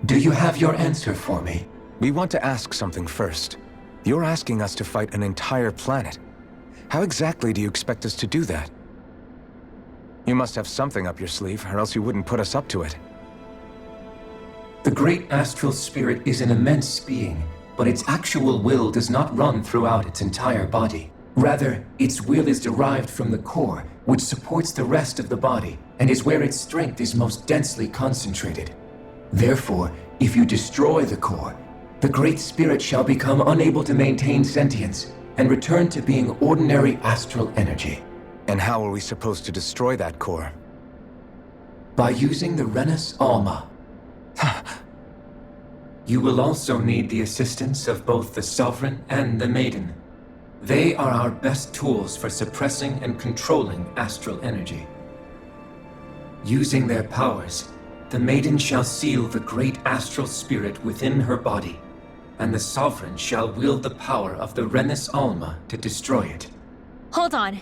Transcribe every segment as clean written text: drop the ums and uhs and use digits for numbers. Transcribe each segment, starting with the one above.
Do you have your answer for me? We want to ask something first. You're asking us to fight an entire planet. How exactly do you expect us to do that? You must have something up your sleeve, or else you wouldn't put us up to it. The great astral spirit is an immense being, but its actual will does not run throughout its entire body. Rather, its will is derived from the core, which supports the rest of the body, and is where its strength is most densely concentrated. Therefore, if you destroy the core, the Great Spirit shall become unable to maintain sentience, and return to being ordinary astral energy. And how are we supposed to destroy that core? By using the Renus Alma. You will also need the assistance of both the Sovereign and the Maiden. They are our best tools for suppressing and controlling astral energy. Using their powers, the Maiden shall seal the great astral spirit within her body, and the Sovereign shall wield the power of the Renus Alma to destroy it. Hold on.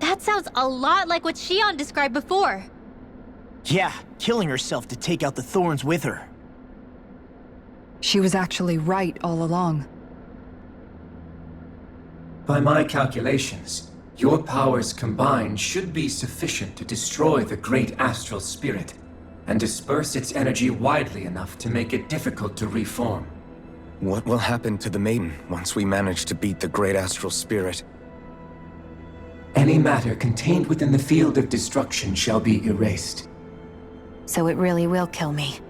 That sounds a lot like what Shion described before. Yeah, killing herself to take out the thorns with her. She was actually right all along. By my calculations, your powers combined should be sufficient to destroy the great astral spirit, and disperse its energy widely enough to make it difficult to reform. What will happen to the Maiden once we manage to beat the great astral spirit? Any matter contained within the field of destruction shall be erased. So it really will kill me.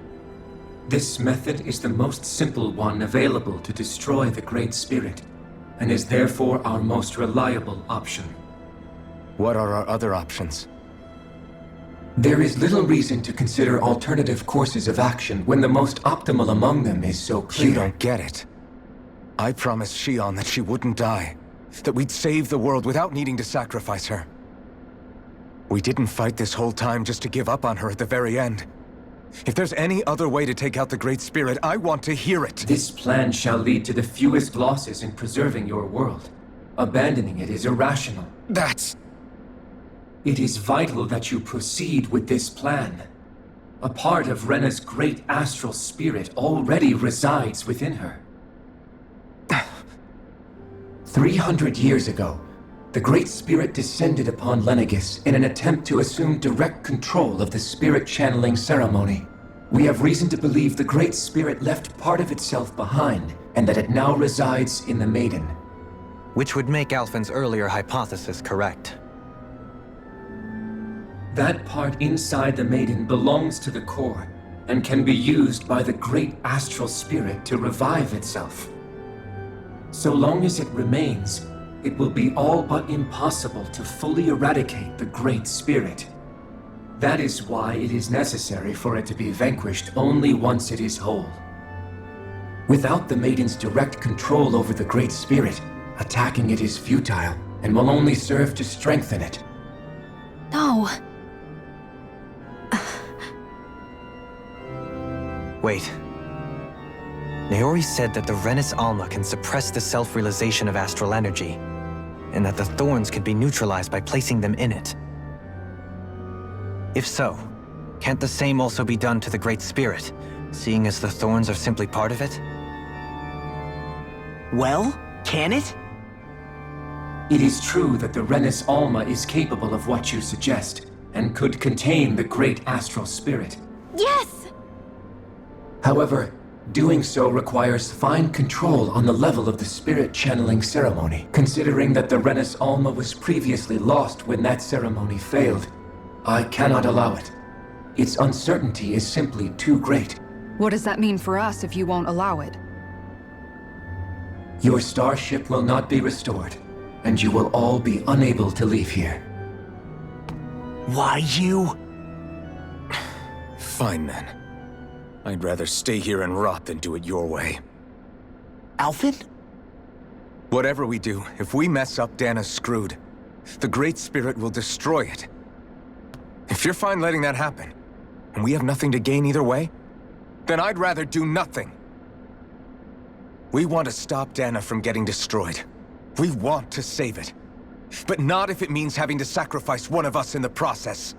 This method is the most simple one available to destroy the Great Spirit, and is therefore our most reliable option. What are our other options? There is little reason to consider alternative courses of action when the most optimal among them is so clear. You don't get it. I promised Shion that she wouldn't die, that we'd save the world without needing to sacrifice her. We didn't fight this whole time just to give up on her at the very end. If there's any other way to take out the Great Spirit, I want to hear it. This plan shall lead to the fewest losses in preserving your world. Abandoning it is irrational. It is vital that you proceed with this plan. A part of Rena's great astral spirit already resides within her. 300 years ago, the Great Spirit descended upon Lenegis in an attempt to assume direct control of the spirit channeling ceremony. We have reason to believe the Great Spirit left part of itself behind, and that it now resides in the Maiden. Which would make Alphen's earlier hypothesis correct. That part inside the Maiden belongs to the core, and can be used by the great astral spirit to revive itself. So long as it remains, it will be all but impossible to fully eradicate the Great Spirit. That is why it is necessary for it to be vanquished only once it is whole. Without the Maiden's direct control over the Great Spirit, attacking it is futile, and will only serve to strengthen it. No. Wait. Naori said that the Renus Alma can suppress the self-realization of astral energy, and that the thorns can be neutralized by placing them in it. If so, can't the same also be done to the Great Spirit, seeing as the thorns are simply part of it? Well, can it? It is true that the Renus Alma is capable of what you suggest, and could contain the great astral spirit. Yes! However, doing so requires fine control on the level of the spirit channeling ceremony, considering that the Renus Alma was previously lost when that ceremony failed. I cannot allow it. Its uncertainty is simply too great. What does that mean for us if you won't allow it? Your starship will not be restored, and you will all be unable to leave here. Why you? Fine then. I'd rather stay here and rot than do it your way. Alphen? Whatever we do, if we mess up, Dana's screwed. The Great Spirit will destroy it. If you're fine letting that happen, and we have nothing to gain either way, then I'd rather do nothing. We want to stop Dana from getting destroyed. We want to save it. But not if it means having to sacrifice one of us in the process.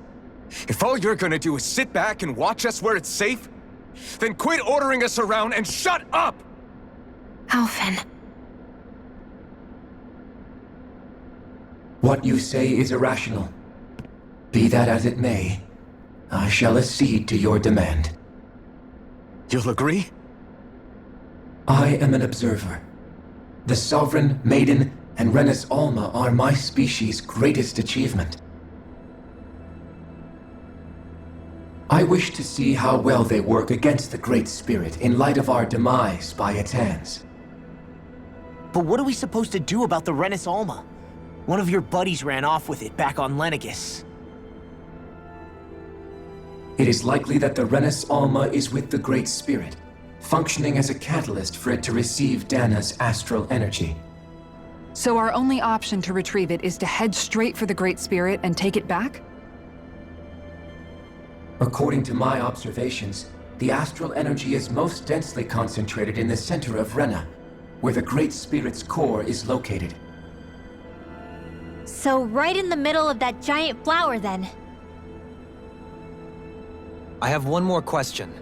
If all you're gonna do is sit back and watch us where it's safe, Then quit ordering us around and shut up! Alphen. What you say is irrational. Be that as it may, I shall accede to your demand. You'll agree? I am an observer. The Sovereign, Maiden, and Renis Alma are my species' greatest achievement. I wish to see how well they work against the Great Spirit in light of our demise by its hands. But what are we supposed to do about the Renis Alma? One of your buddies ran off with it back on Lenegus. It is likely that the Renis Alma is with the Great Spirit, functioning as a catalyst for it to receive Dana's astral energy. So our only option to retrieve it is to head straight for the Great Spirit and take it back? According to my observations, the astral energy is most densely concentrated in the center of Rena, where the Great Spirit's core is located. So right in the middle of that giant flower, then. I have one more question.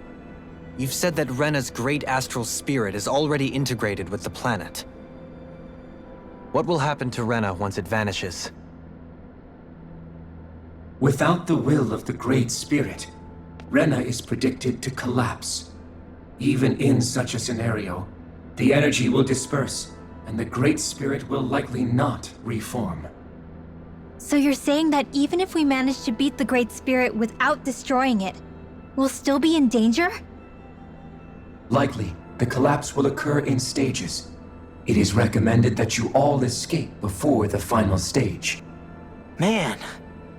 You've said that Rena's great astral spirit is already integrated with the planet. What will happen to Rena once it vanishes? Without the will of the Great Spirit, Rena is predicted to collapse. Even in such a scenario, the energy will disperse, and the Great Spirit will likely not reform. So you're saying that even if we manage to beat the Great Spirit without destroying it, we'll still be in danger? Likely, the collapse will occur in stages. It is recommended that you all escape before the final stage. Man,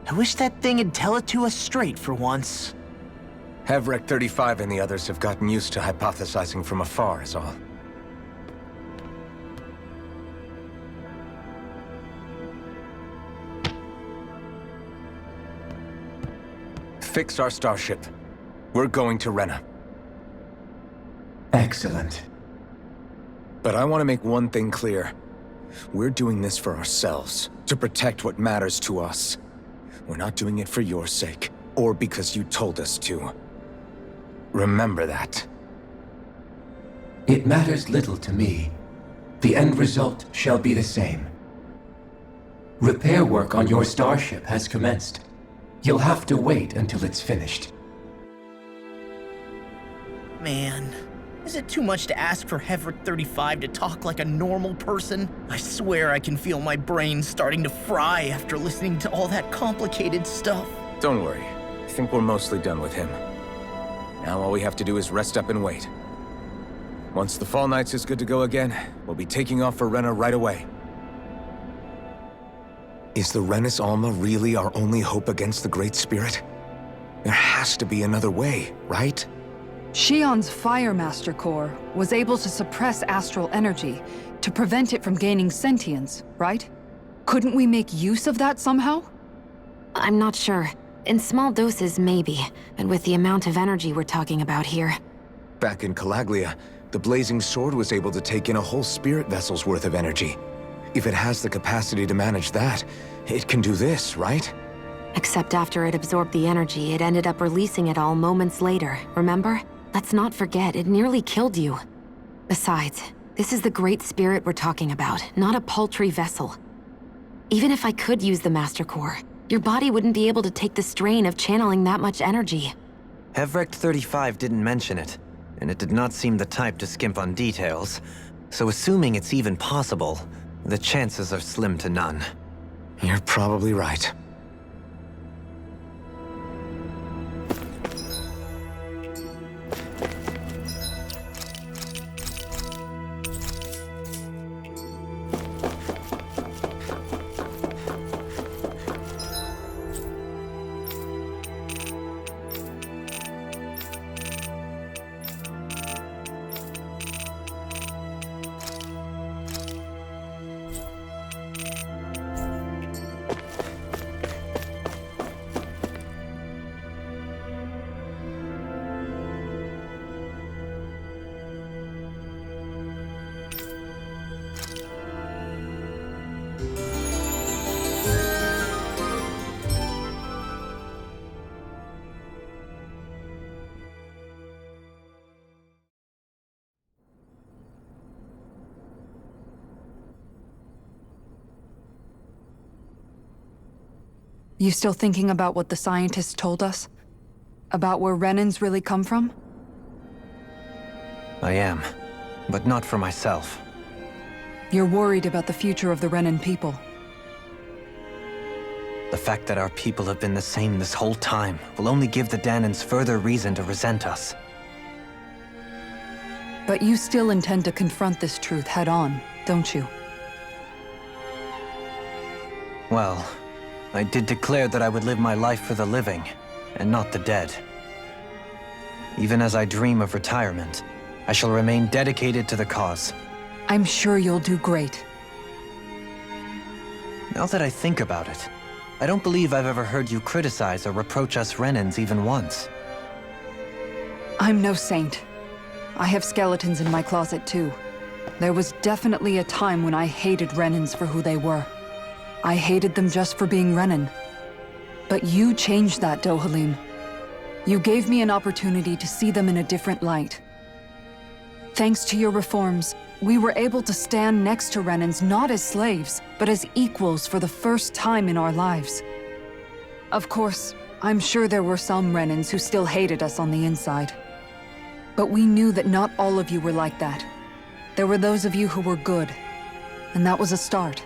I wish that thing would tell it to us straight for once. Hevrek 35 and the others have gotten used to hypothesizing from afar, is all. Fix our starship. We're going to Rena. Excellent. But I want to make one thing clear. We're doing this for ourselves, to protect what matters to us. We're not doing it for your sake, or because you told us to. Remember that. It matters little to me. The end result shall be the same. Repair work on your starship has commenced. You'll have to wait until it's finished. Man, is it too much to ask for Hevrek 35 to talk like a normal person? I swear I can feel my brain starting to fry after listening to all that complicated stuff. Don't worry. I think we're mostly done with him. Now all we have to do is rest up and wait. Once the Fall Knights is good to go again, we'll be taking off for Rena right away. Is the Renis Alma really our only hope against the Great Spirit? There has to be another way, right? Shion's Fire Master Core was able to suppress astral energy to prevent it from gaining sentience, right? Couldn't we make use of that somehow? I'm not sure. In small doses, maybe. And with the amount of energy we're talking about here. Back in Calaglia, the Blazing Sword was able to take in a whole spirit vessel's worth of energy. If it has the capacity to manage that, it can do this, right? Except after it absorbed the energy, it ended up releasing it all moments later, remember? Let's not forget, it nearly killed you. Besides, this is the Great Spirit we're talking about, not a paltry vessel. Even if I could use the Master Core, your body wouldn't be able to take the strain of channeling that much energy. Hevrek 35 didn't mention it, and it did not seem the type to skimp on details. So assuming it's even possible, the chances are slim to none. You're probably right. You still thinking about what the scientists told us? About where Renans really come from? I am, but not for myself. You're worried about the future of the Renan people. The fact that our people have been the same this whole time will only give the Danans further reason to resent us. But you still intend to confront this truth head-on, don't you? Well, I did declare that I would live my life for the living, and not the dead. Even as I dream of retirement, I shall remain dedicated to the cause. I'm sure you'll do great. Now that I think about it, I don't believe I've ever heard you criticize or reproach us Renans even once. I'm no saint. I have skeletons in my closet too. There was definitely a time when I hated Renans for who they were. I hated them just for being Renan. But you changed that, Dohalim. You gave me an opportunity to see them in a different light. Thanks to your reforms, we were able to stand next to Renans not as slaves, but as equals for the first time in our lives. Of course, I'm sure there were some Renans who still hated us on the inside. But we knew that not all of you were like that. There were those of you who were good, and that was a start.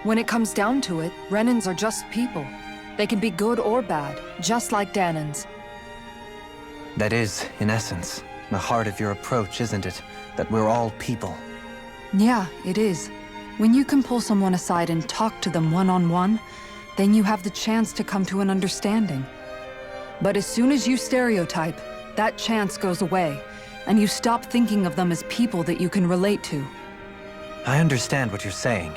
When it comes down to it, Renans are just people. They can be good or bad, just like Danans. That is, in essence, the heart of your approach, isn't it? That we're all people. Yeah, it is. When you can pull someone aside and talk to them one-on-one, then you have the chance to come to an understanding. But as soon as you stereotype, that chance goes away, and you stop thinking of them as people that you can relate to. I understand what you're saying,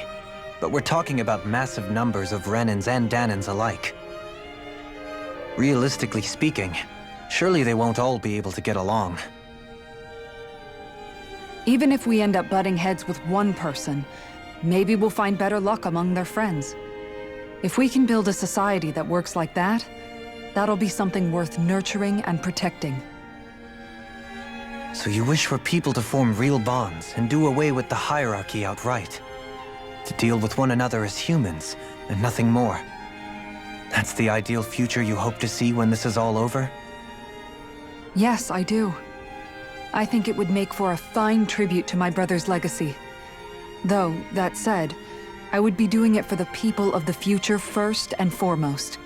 but we're talking about massive numbers of Renans and Danans alike. Realistically speaking, surely they won't all be able to get along. Even if we end up butting heads with one person, maybe we'll find better luck among their friends. If we can build a society that works like that, that'll be something worth nurturing and protecting. So you wish for people to form real bonds and do away with the hierarchy outright? To deal with one another as humans, and nothing more? That's the ideal future you hope to see when this is all over? Yes, I do. I think it would make for a fine tribute to my brother's legacy. Though, that said, I would be doing it for the people of the future first and foremost.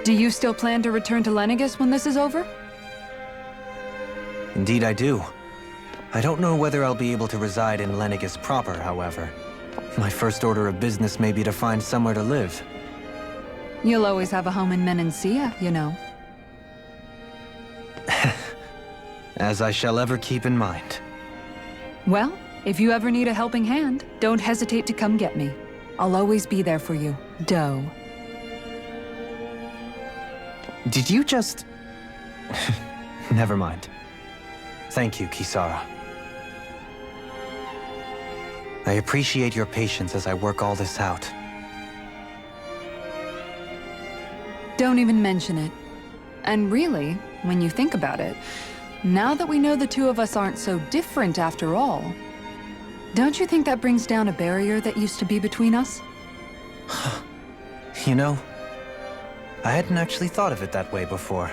Do you still plan to return to Lenegis when this is over? Indeed I do. I don't know whether I'll be able to reside in Lenegis proper, however. My first order of business may be to find somewhere to live. You'll always have a home in Menancia, you know. As I shall ever keep in mind. Well, if you ever need a helping hand, don't hesitate to come get me. I'll always be there for you, Doe. Did you just... Never mind. Thank you, Kisara. I appreciate your patience as I work all this out. Don't even mention it. And really, when you think about it, now that we know the two of us aren't so different after all, don't you think that brings down a barrier that used to be between us? You know, I hadn't actually thought of it that way before.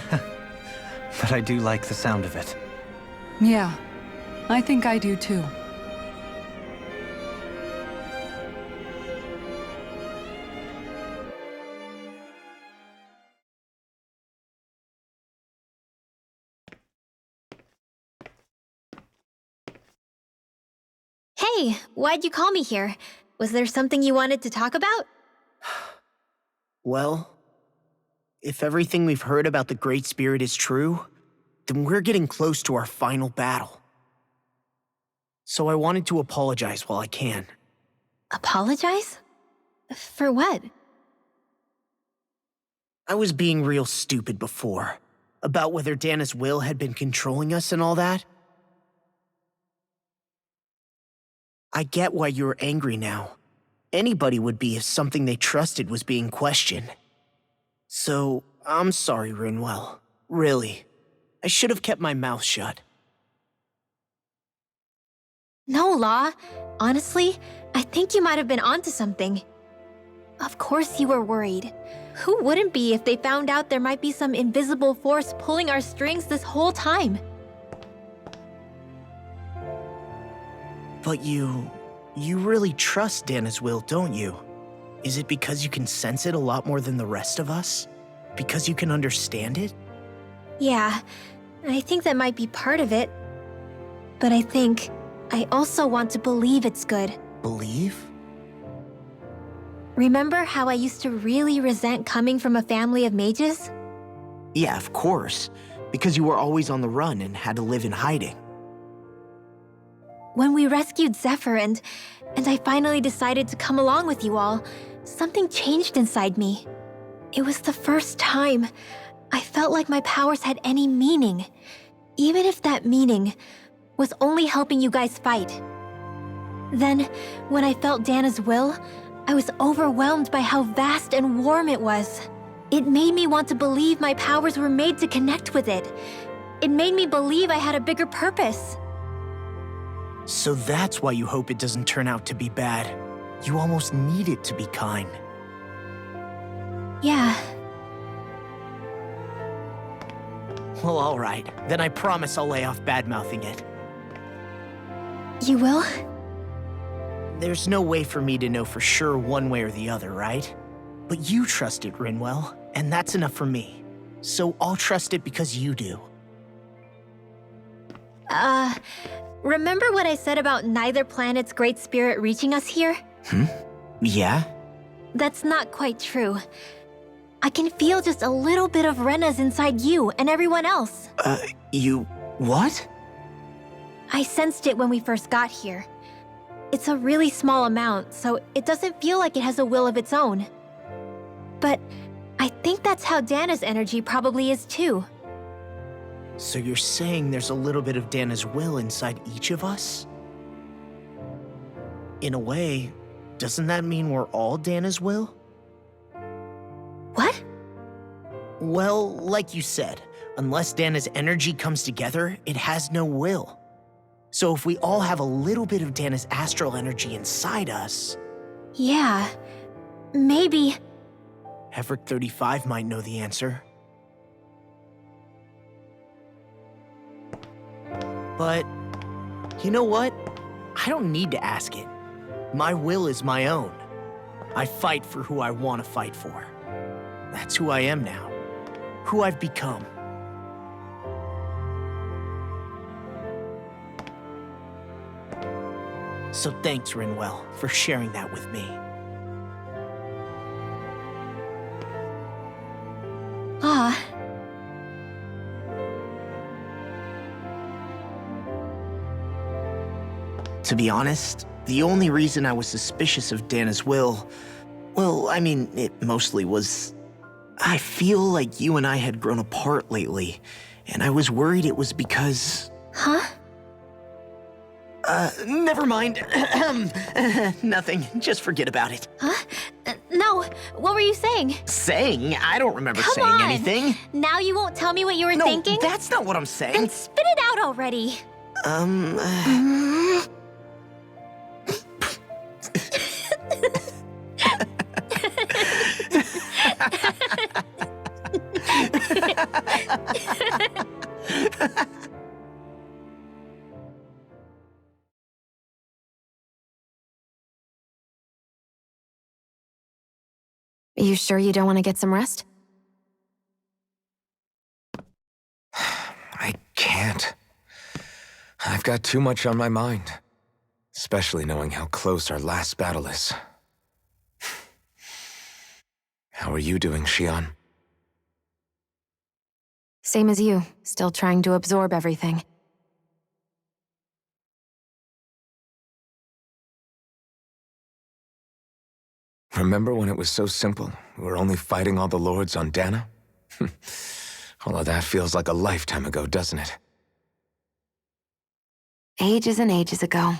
But I do like the sound of it. Yeah, I think I do too. Hey, why'd you call me here? Was there something you wanted to talk about? Well, if everything we've heard about the Great Spirit is true, then we're getting close to our final battle. So I wanted to apologize while I can. Apologize? For what? I was being real stupid before, about whether Dana's will had been controlling us and all that. I get why you're angry now. Anybody would be if something they trusted was being questioned. So, I'm sorry, Rinwell. Really. I should have kept my mouth shut. No, Law. Honestly, I think you might have been onto something. Of course you were worried. Who wouldn't be if they found out there might be some invisible force pulling our strings this whole time? But you really trust Dana's will, don't you? Is it because you can sense it a lot more than the rest of us? Because you can understand it? Yeah, I think that might be part of it. But I also want to believe it's good. Believe? Remember how I used to really resent coming from a family of mages? Yeah, of course. Because you were always on the run and had to live in hiding. When we rescued Zephyr and I finally decided to come along with you all, something changed inside me. It was the first time I felt like my powers had any meaning, even if that meaning was only helping you guys fight. Then, when I felt Dana's will, I was overwhelmed by how vast and warm it was. It made me want to believe my powers were made to connect with it. It made me believe I had a bigger purpose. So that's why you hope it doesn't turn out to be bad. You almost need it to be kind. Yeah. Well, alright. Then I promise I'll lay off bad-mouthing it. You will? There's no way for me to know for sure one way or the other, right? But you trust it, Rinwell, and that's enough for me. So I'll trust it because you do. Remember what I said about neither planet's great spirit reaching us here? Yeah? That's not quite true. I can feel just a little bit of Rena's inside you and everyone else. You... what? I sensed it when we first got here. It's a really small amount, so it doesn't feel like it has a will of its own. But I think that's how Dana's energy probably is too. So you're saying there's a little bit of Dana's will inside each of us? In a way, doesn't that mean we're all Dana's will? What? Well, like you said, unless Dana's energy comes together, it has no will. So if we all have a little bit of Dana's astral energy inside us... Yeah, maybe... Hefric 35 might know the answer. But, you know what? I don't need to ask it. My will is my own. I fight for who I want to fight for. That's who I am now. Who I've become. So thanks, Rinwell, for sharing that with me. Ah. To be honest, the only reason I was suspicious of Dana's will, well, I mean, it mostly was... I feel like you and I had grown apart lately, and I was worried it was because... Huh? Never mind. Nothing. Just forget about it. Huh? No, what were you saying? Saying? I don't remember Come saying on. anything. Now you won't tell me what you were No, thinking? that's not what I'm saying. Then spit it out already. Are you sure you don't want to get some rest? I can't. I've got too much on my mind. Especially knowing how close our last battle is. How are you doing, Xion? Same as you, still trying to absorb everything. Remember when it was so simple? We were only fighting all the lords on Dana? All of that feels like a lifetime ago, doesn't it? Ages and ages ago.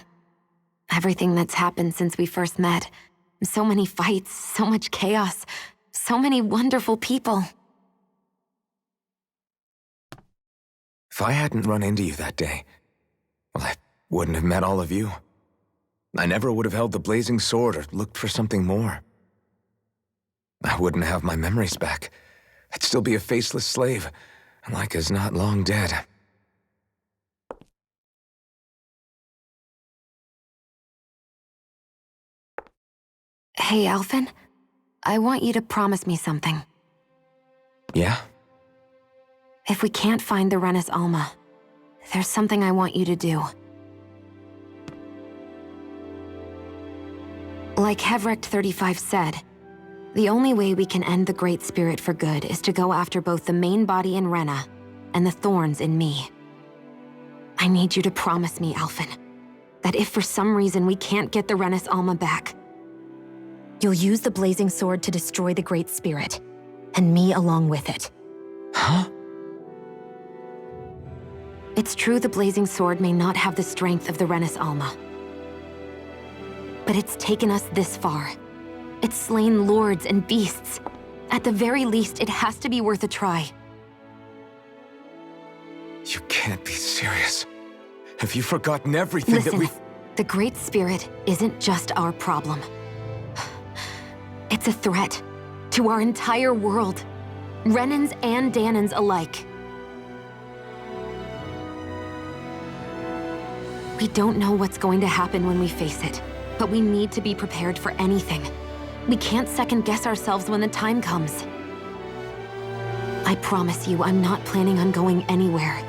Everything that's happened since we first met. So many fights, so much chaos, so many wonderful people. If I hadn't run into you that day, well, I wouldn't have met all of you. I never would have held the blazing sword or looked for something more. I wouldn't have my memories back. I'd still be a faceless slave, like as not long dead. Hey, Alphen. I want you to promise me something. Yeah? If we can't find the Renis Alma, there's something I want you to do. Like Hevrect 35 said, the only way we can end the Great Spirit for good is to go after both the main body in Rena and the thorns in me. I need you to promise me, Alphen, that if for some reason we can't get the Renis Alma back, you'll use the blazing sword to destroy the Great Spirit, and me along with it. Huh? It's true the blazing sword may not have the strength of the Renis Alma, but it's taken us this far. It's slain lords and beasts. At the very least, it has to be worth a try. You can't be serious. Have you forgotten everything Listen, that we've... the Great Spirit isn't just our problem. It's a threat to our entire world, Renans and Danans alike. We don't know what's going to happen when we face it, but we need to be prepared for anything. We can't second-guess ourselves when the time comes. I promise you, I'm not planning on going anywhere.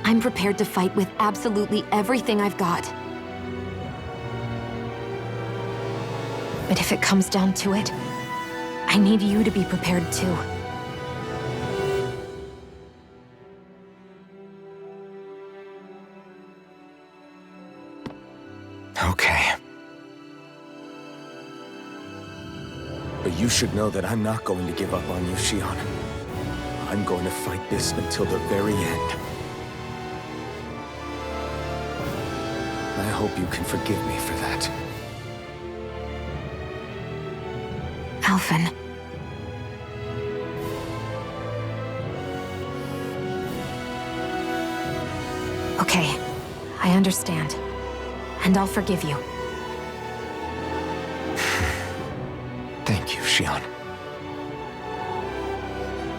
I'm prepared to fight with absolutely everything I've got. But if it comes down to it, I need you to be prepared too. Okay. But you should know that I'm not going to give up on you, Shion. I'm going to fight this until the very end. I hope you can forgive me for that. Alphen. Okay, I understand. And I'll forgive you. Thank you, Shion.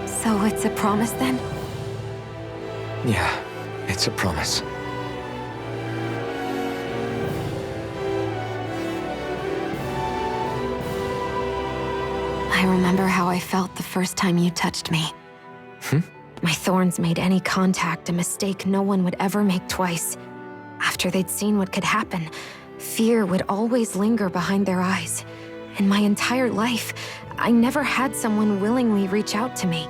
So it's a promise then? Yeah, it's a promise. I remember how I felt the first time you touched me. My thorns made any contact a mistake no one would ever make twice. After they'd seen what could happen, fear would always linger behind their eyes. In my entire life, I never had someone willingly reach out to me.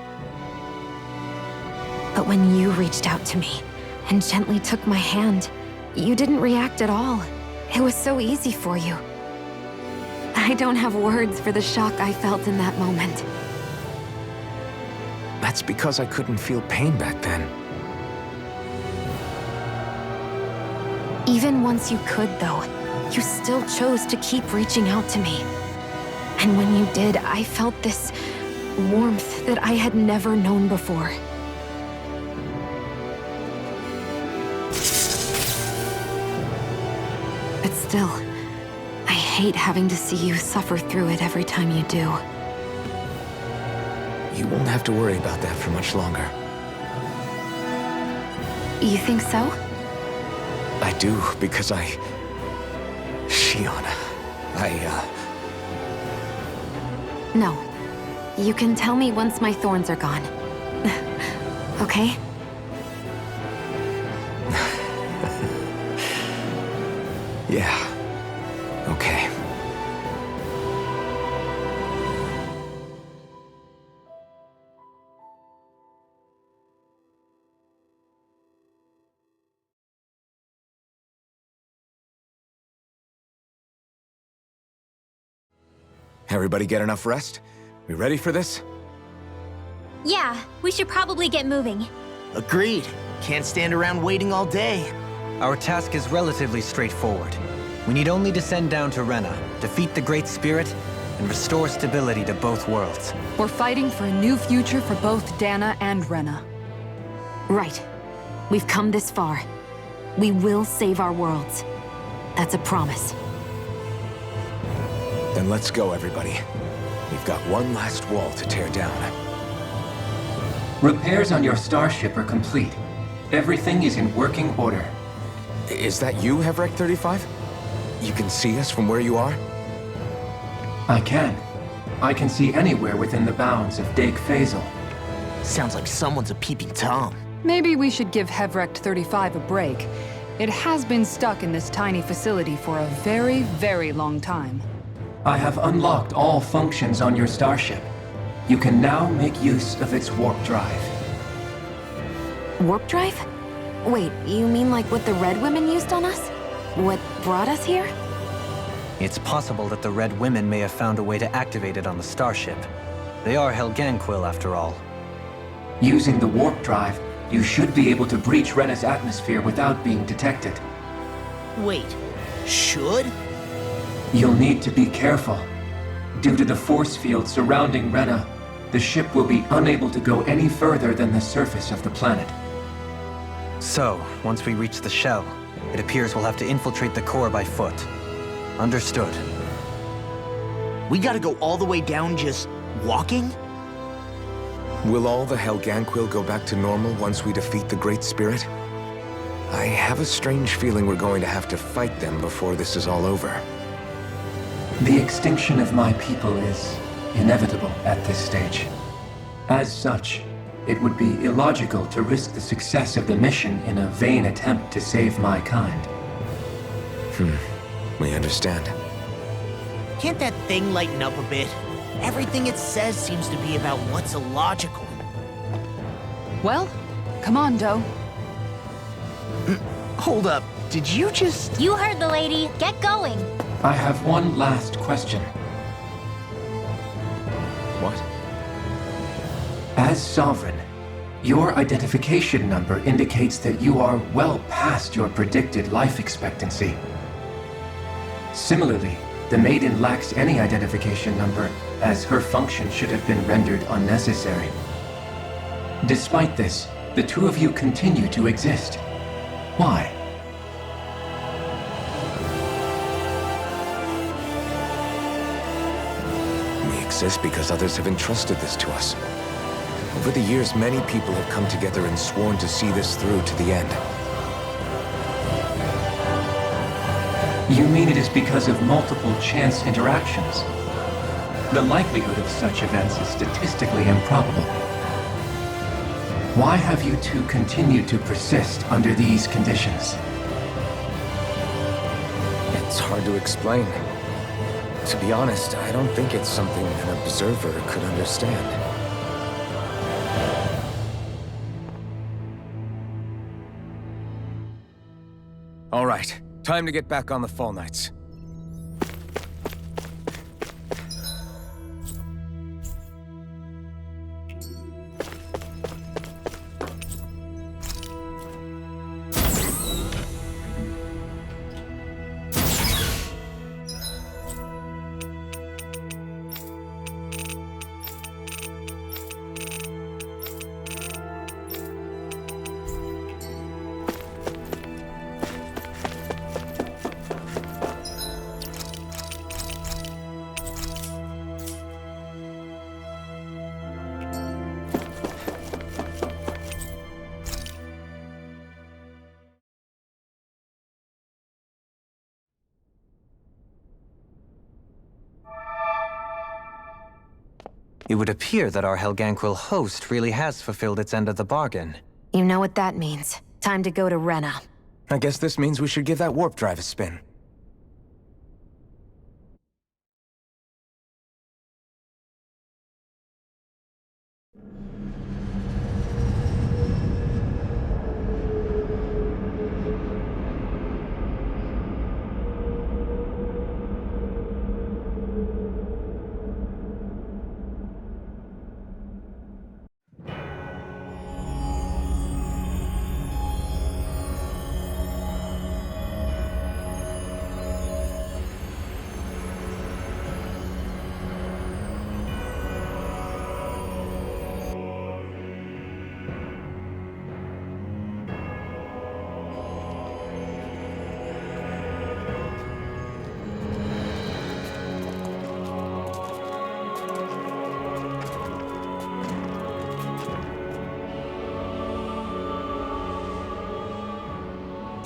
But when you reached out to me and gently took my hand, you didn't react at all. It was so easy for you. I don't have words for the shock I felt in that moment. That's because I couldn't feel pain back then. Even once you could, though, you still chose to keep reaching out to me. And when you did, I felt this warmth that I had never known before. But still, I hate having to see you suffer through it every time you do. You won't have to worry about that for much longer. You think so? I do, because Shion, No. You can tell me once my thorns are gone. Okay? Yeah. Okay. Everybody get enough rest? We ready for this? Yeah, we should probably get moving. Agreed. Can't stand around waiting all day. Our task is relatively straightforward. We need only descend down to Rena, defeat the Great Spirit, and restore stability to both worlds. We're fighting for a new future for both Dana and Rena. Right. We've come this far. We will save our worlds. That's a promise. Then let's go, everybody. We've got one last wall to tear down. Repairs on your starship are complete. Everything is in working order. Is that you, Hevrek 35? You can see us from where you are? I can. I can see anywhere within the bounds of Dake Phasal. Sounds like someone's a peeping Tom. Maybe we should give Hevrect 35 a break. It has been stuck in this tiny facility for a very, very long time. I have unlocked all functions on your starship. You can now make use of its warp drive. Warp drive? Wait, you mean like what the Red Women used on us? What brought us here? It's possible that the Red Women may have found a way to activate it on the starship. They are Helganquil, after all. Using the warp drive, you should be able to breach Rena's atmosphere without being detected. Wait, should? You'll need to be careful. Due to the force field surrounding Rena, the ship will be unable to go any further than the surface of the planet. So, once we reach the shell, it appears we'll have to infiltrate the core by foot. Understood. We gotta go all the way down just walking? Will all the Helganquil go back to normal once we defeat the Great Spirit? I have a strange feeling we're going to have to fight them before this is all over. The extinction of my people is inevitable at this stage. As such, it would be illogical to risk the success of the mission in a vain attempt to save my kind. We understand. Can't that thing lighten up a bit? Everything it says seems to be about what's illogical. Well, come on, Doe. Hold up, did you just... You heard the lady. Get going. I have one last question. What? As Sovereign, your identification number indicates that you are well past your predicted life expectancy. Similarly, the Maiden lacks any identification number, as her function should have been rendered unnecessary. Despite this, the two of you continue to exist. Why? We exist because others have entrusted this to us. Over the years, many people have come together and sworn to see this through to the end. You mean it is because of multiple chance interactions? The likelihood of such events is statistically improbable. Why have you two continued to persist under these conditions? It's hard to explain. To be honest, I don't think it's something an observer could understand. All right, time to get back on the Fall Knights. It would appear that our Helganquil host really has fulfilled its end of the bargain. You know what that means. Time to go to Rena. I guess this means we should give that warp drive a spin.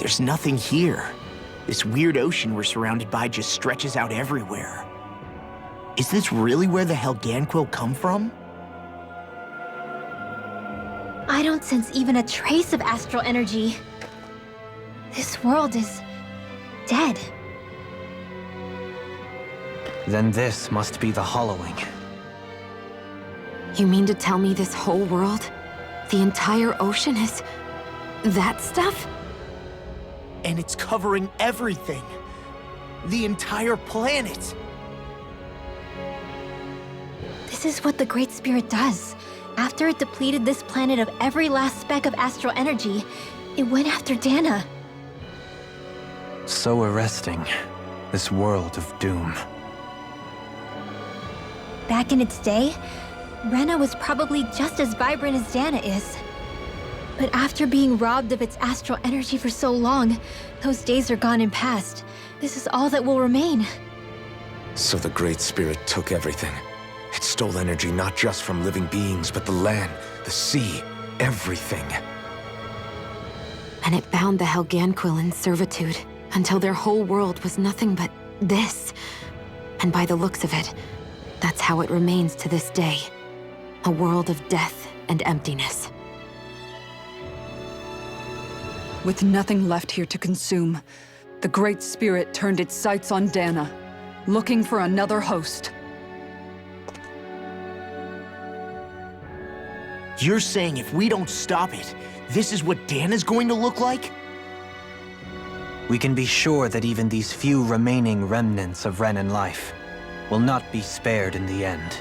there's nothing here. This weird ocean we're surrounded by just stretches out everywhere. Is this really where the Helganquil come from? I don't sense even a trace of astral energy. This world is dead. Then this must be the hollowing. You mean to tell me this whole world, the entire ocean is that stuff? And it's covering everything. The entire planet. This is what the Great Spirit does. After it depleted this planet of every last speck of astral energy, it went after Dana. So arresting. This world of doom. Back in its day, Rena was probably just as vibrant as Dana is. But after being robbed of its astral energy for so long, those days are gone and past. This is all that will remain. So the Great Spirit took everything. It stole energy not just from living beings, but the land, the sea, everything. And it bound the Helganquil in servitude until their whole world was nothing but this. And by the looks of it, that's how it remains to this day. A world of death and emptiness. With nothing left here to consume, the Great Spirit turned its sights on Dana, looking for another host. You're saying if we don't stop it, this is what Dana's going to look like? We can be sure that even these few remaining remnants of Renan life will not be spared in the end.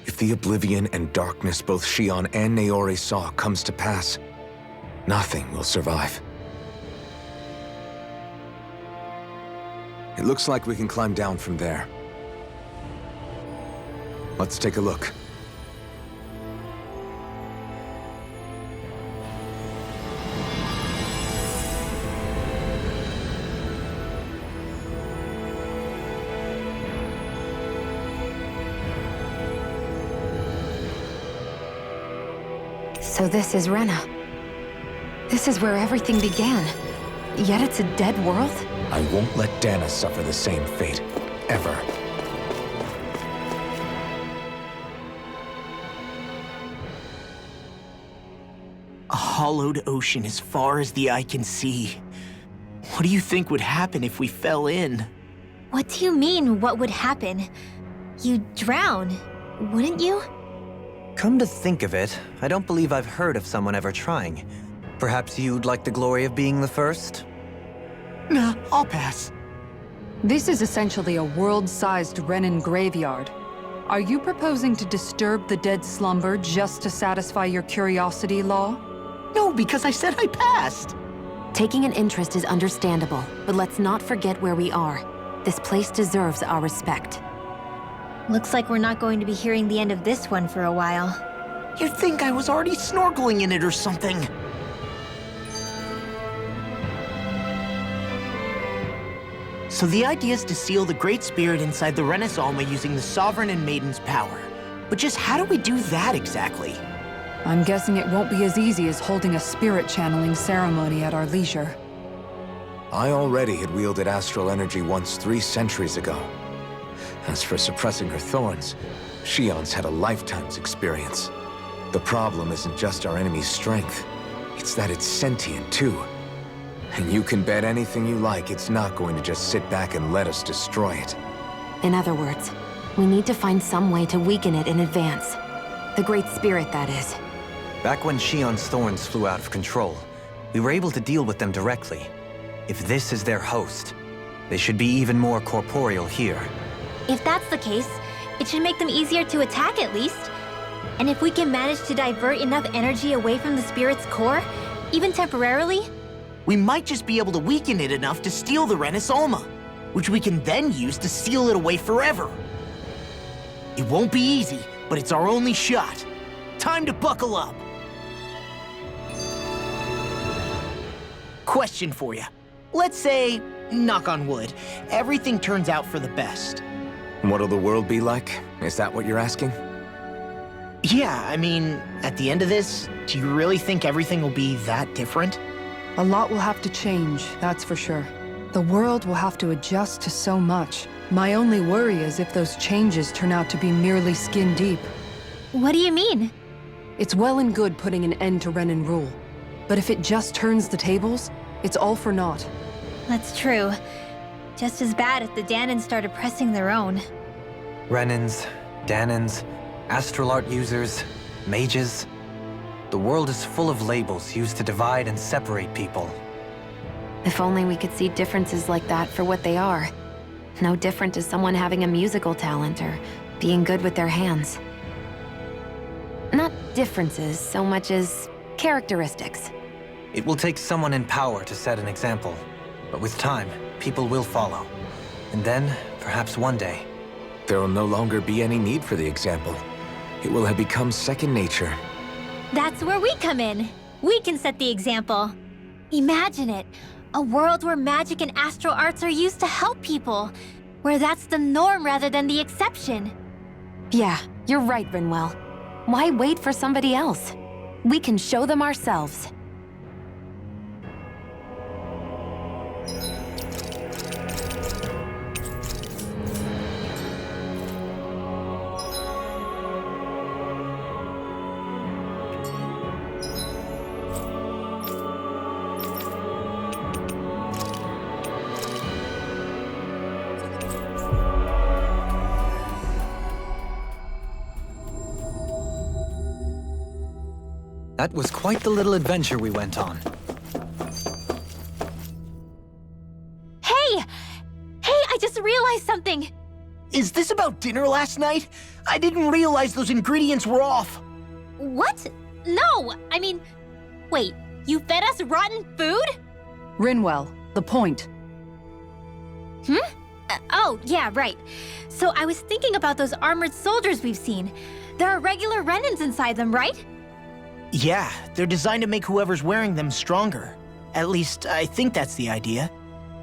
If the oblivion and darkness both Shion and Naori saw comes to pass, nothing will survive. It looks like we can climb down from there. Let's take a look. So this is Rena. This is where everything began. Yet it's a dead world? I won't let Dana suffer the same fate, ever. A hollowed ocean as far as the eye can see. What do you think would happen if we fell in? What do you mean, what would happen? You'd drown, wouldn't you? Come to think of it, I don't believe I've heard of someone ever trying. Perhaps you'd like the glory of being the first? Nah, I'll pass. This is essentially a world-sized Renan graveyard. Are you proposing to disturb the dead slumber just to satisfy your curiosity, Law? No, because I said I passed. Taking an interest is understandable, but let's not forget where we are. This place deserves our respect. Looks like we're not going to be hearing the end of this one for a while. You'd think I was already snorkeling in it or something. So the idea is to seal the Great Spirit inside the Renis Alma using the Sovereign and Maiden's power. But just how do we do that exactly? I'm guessing it won't be as easy as holding a spirit channeling ceremony at our leisure. I already had wielded astral energy once 3 centuries ago. As for suppressing her thorns, Shion's had a lifetime's experience. The problem isn't just our enemy's strength, it's that it's sentient too. And you can bet anything you like it's not going to just sit back and let us destroy it. In other words, we need to find some way to weaken it in advance. The Great Spirit, that is. Back when Shion's thorns flew out of control, we were able to deal with them directly. If this is their host, they should be even more corporeal here. If that's the case, it should make them easier to attack at least. And if we can manage to divert enough energy away from the spirit's core, even temporarily, We might just be able to weaken it enough to steal the Renis Alma, which we can then use to seal it away forever. It won't be easy, but it's our only shot. Time to buckle up. Question for you. Let's say, knock on wood, everything turns out for the best. What'll the world be like? Is that what you're asking? Yeah, I mean, at the end of this, do you really think everything will be that different? A lot will have to change, that's for sure. The world will have to adjust to so much. My only worry is if those changes turn out to be merely skin deep. What do you mean? It's well and good putting an end to Renan rule. But if it just turns the tables, it's all for naught. That's true. Just as bad if the Danans started pressing their own. Renans, Danans, astral art users, mages. The world is full of labels used to divide and separate people. If only we could see differences like that for what they are. No different to someone having a musical talent or being good with their hands. Not differences so much as characteristics. It will take someone in power to set an example. But with time, people will follow. And then, perhaps one day... There will no longer be any need for the example. It will have become second nature. That's where we come in. We can set the example. Imagine it. A world where magic and astral arts are used to help people. Where that's the norm rather than the exception. Yeah, you're right, Rinwell. Why wait for somebody else? We can show them ourselves. That was quite the little adventure we went on. Hey! Hey, I just realized something! Is this about dinner last night? I didn't realize those ingredients were off. What? No! I mean, wait, you fed us rotten food? Rinwell, the point. Oh, yeah, right. So I was thinking about those armored soldiers we've seen. There are regular Renans inside them, right? Yeah, they're designed to make whoever's wearing them stronger. At least, I think that's the idea.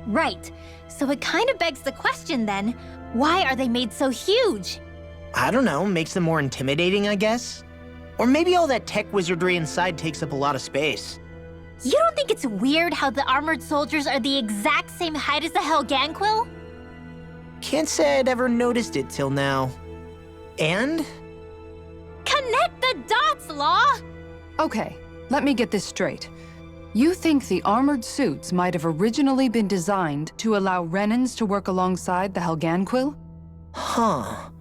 Right. So it kind of begs the question then, why are they made so huge? I don't know, makes them more intimidating, I guess? Or maybe all that tech wizardry inside takes up a lot of space. You don't think it's weird how the armored soldiers are the exact same height as the Helganquil? Can't say I'd ever noticed it till now. And? Connect the dots, Law! Okay, let me get this straight. You think the armored suits might have originally been designed to allow Renans to work alongside the Helganquil? Huh.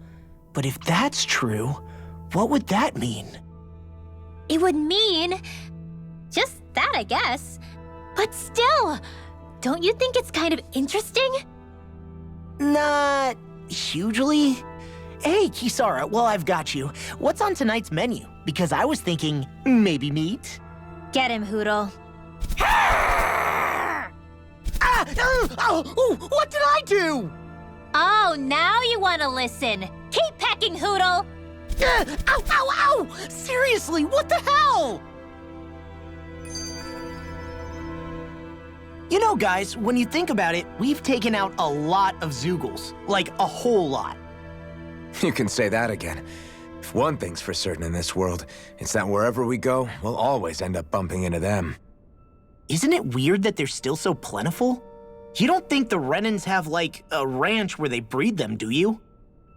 But if that's true, what would that mean? It would mean... just that, I guess. But still, don't you think it's kind of interesting? Not hugely. Hey, Kisara, well, I've got you. What's on tonight's menu? Because I was thinking, maybe meat? Get him, Hootle. What did I do? Oh, now you want to listen. Keep pecking, Hootle! Ow! Seriously, what the hell? You know, guys, when you think about it, we've taken out a lot of Zeugles. Like, a whole lot. You can say that again. If one thing's for certain in this world, it's that wherever we go, we'll always end up bumping into them. Isn't it weird that they're still so plentiful? You don't think the Renans have, like, a ranch where they breed them, do you?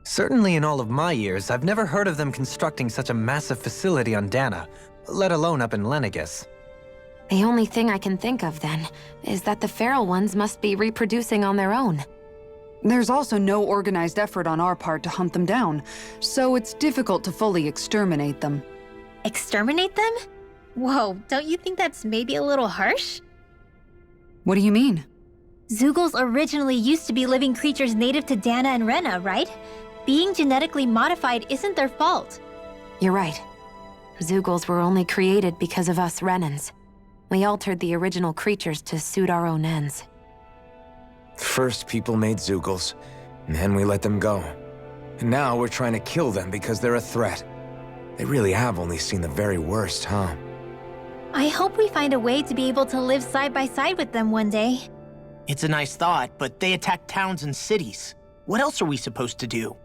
Certainly in all of my years, I've never heard of them constructing such a massive facility on Dana, let alone up in Lenegis. The only thing I can think of, then, is that the feral ones must be reproducing on their own. There's also no organized effort on our part to hunt them down, so it's difficult to fully exterminate them. Exterminate them? Whoa, don't you think that's maybe a little harsh? What do you mean? Zeugles originally used to be living creatures native to Dana and Rena, right? Being genetically modified isn't their fault. You're right. Zeugles were only created because of us Renans. We altered the original creatures to suit our own ends. First, people made Zeugles, and then we let them go. And now we're trying to kill them because they're a threat. They really have only seen the very worst, huh? I hope we find a way to be able to live side by side with them one day. It's a nice thought, but they attack towns and cities. What else are we supposed to do?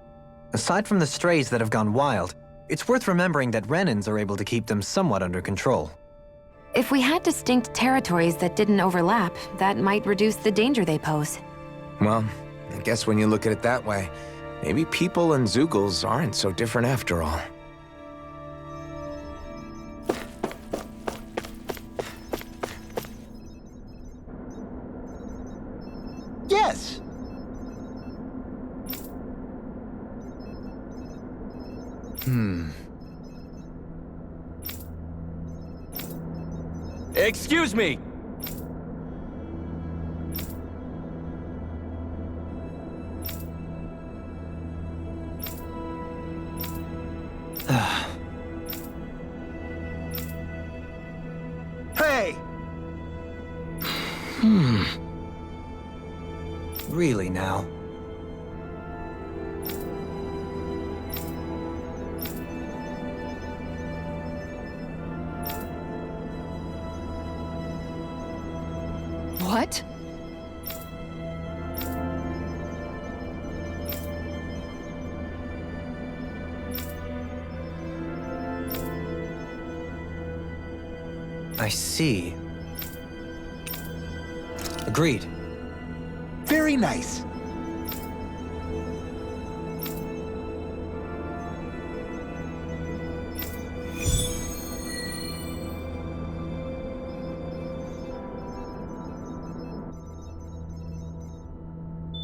Aside from the strays that have gone wild, it's worth remembering that Renans are able to keep them somewhat under control. If we had distinct territories that didn't overlap, that might reduce the danger they pose. Well, I guess when you look at it that way, maybe people and Zeugles aren't so different after all. Yes. Excuse me! Hey! Really now? What? I see. Agreed. Very nice.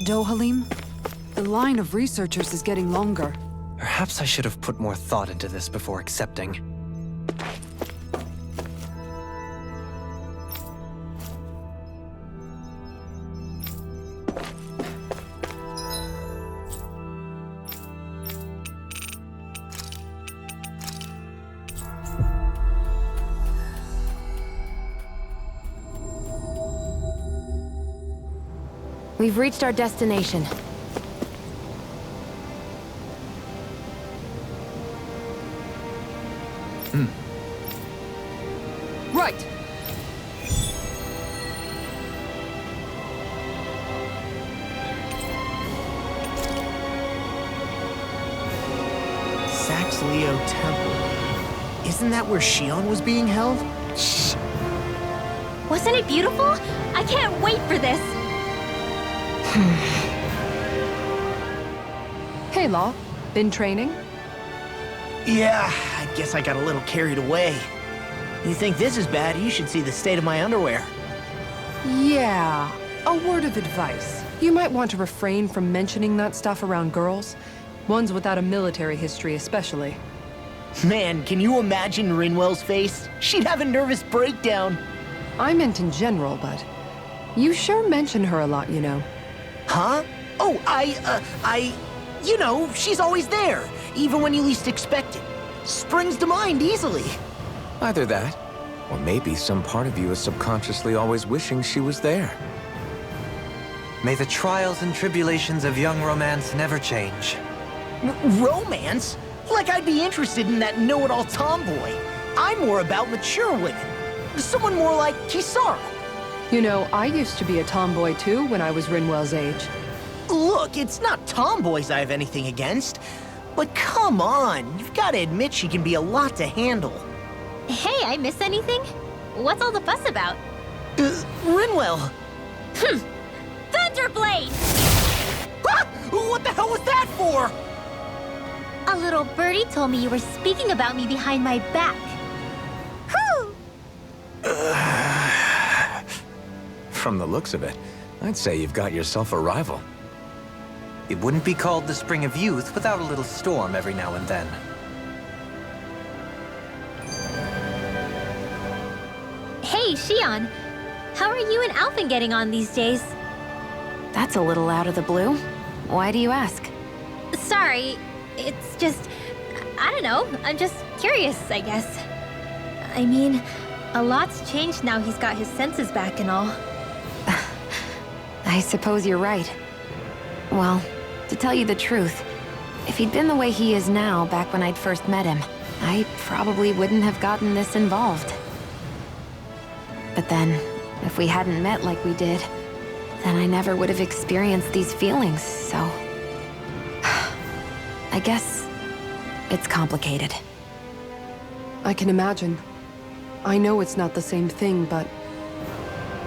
Dohalim? The line of researchers is getting longer. Perhaps I should have put more thought into this before accepting. We've reached our destination. Right! Saxleo Temple. Isn't that where Shion was being held? Shh! Wasn't it beautiful? I can't wait for this! Hey, Law. Been training? Yeah, I guess I got a little carried away. You think this is bad, you should see the state of my underwear. Yeah. A word of advice. You might want to refrain from mentioning that stuff around girls. Ones without a military history especially. Man, can you imagine Rinwell's face? She'd have a nervous breakdown. I meant in general, but you sure mention her a lot, you know. Huh? Oh, you know, she's always there, even when you least expect it. Springs to mind easily. Either that, or maybe some part of you is subconsciously always wishing she was there. May the trials and tribulations of young romance never change. Romance? Like I'd be interested in that know-it-all tomboy. I'm more about mature women. Someone more like Kisara. You know, I used to be a tomboy too when I was Rinwell's age. Look, it's not tomboys I have anything against. But come on, you've got to admit she can be a lot to handle. Hey, I miss anything? What's all the fuss about? Rinwell. Thunderblade! Ah! What the hell was that for? A little birdie told me you were speaking about me behind my back. Whew! From the looks of it, I'd say you've got yourself a rival. It wouldn't be called the Spring of Youth without a little storm every now and then. Hey, Shion. How are you and Alphen getting on these days? That's a little out of the blue. Why do you ask? Sorry, it's just... I don't know, I'm just curious, I guess. I mean, a lot's changed now he's got his senses back and all. I suppose you're right. Well, to tell you the truth, if he'd been the way he is now back when I'd first met him, I probably wouldn't have gotten this involved. But then, if we hadn't met like we did, then I never would have experienced these feelings, so... I guess it's complicated. I can imagine. I know it's not the same thing, but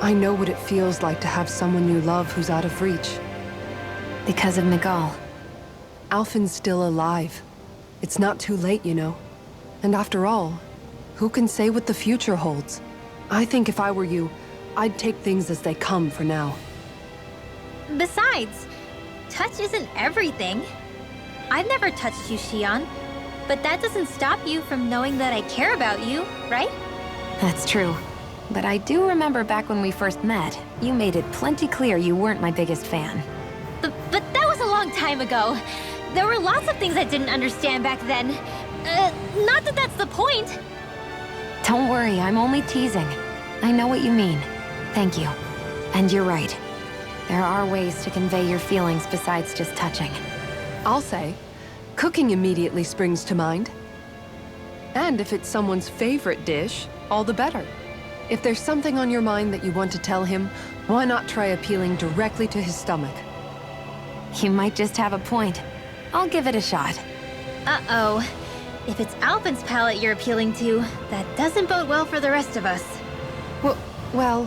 I know what it feels like to have someone you love who's out of reach. Because of Nagal. Alphen's still alive. It's not too late, you know. And after all, who can say what the future holds? I think if I were you, I'd take things as they come for now. Besides, touch isn't everything. I've never touched you, Xion. But that doesn't stop you from knowing that I care about you, right? That's true. But I do remember back when we first met, you made it plenty clear you weren't my biggest fan. But that was a long time ago. There were lots of things I didn't understand back then. Not that that's the point. Don't worry, I'm only teasing. I know what you mean. Thank you. And you're right. There are ways to convey your feelings besides just touching. I'll say, cooking immediately springs to mind. And if it's someone's favorite dish, all the better. If there's something on your mind that you want to tell him, why not try appealing directly to his stomach? You might just have a point. I'll give it a shot. Uh-oh. If it's Alpin's palate you're appealing to, that doesn't bode well for the rest of us. Well,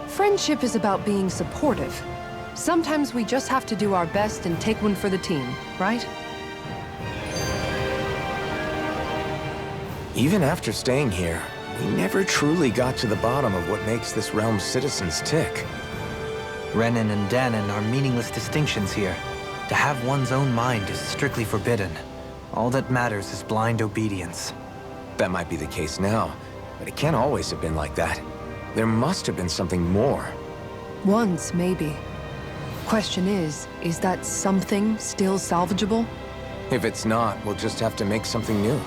friendship is about being supportive. Sometimes we just have to do our best and take one for the team, right? Even after staying here, we never truly got to the bottom of what makes this realm's citizens tick. Renan and Danon are meaningless distinctions here. To have one's own mind is strictly forbidden. All that matters is blind obedience. That might be the case now, but it can't always have been like that. There must have been something more. Once, maybe. Question is that something still salvageable? If it's not, we'll just have to make something new.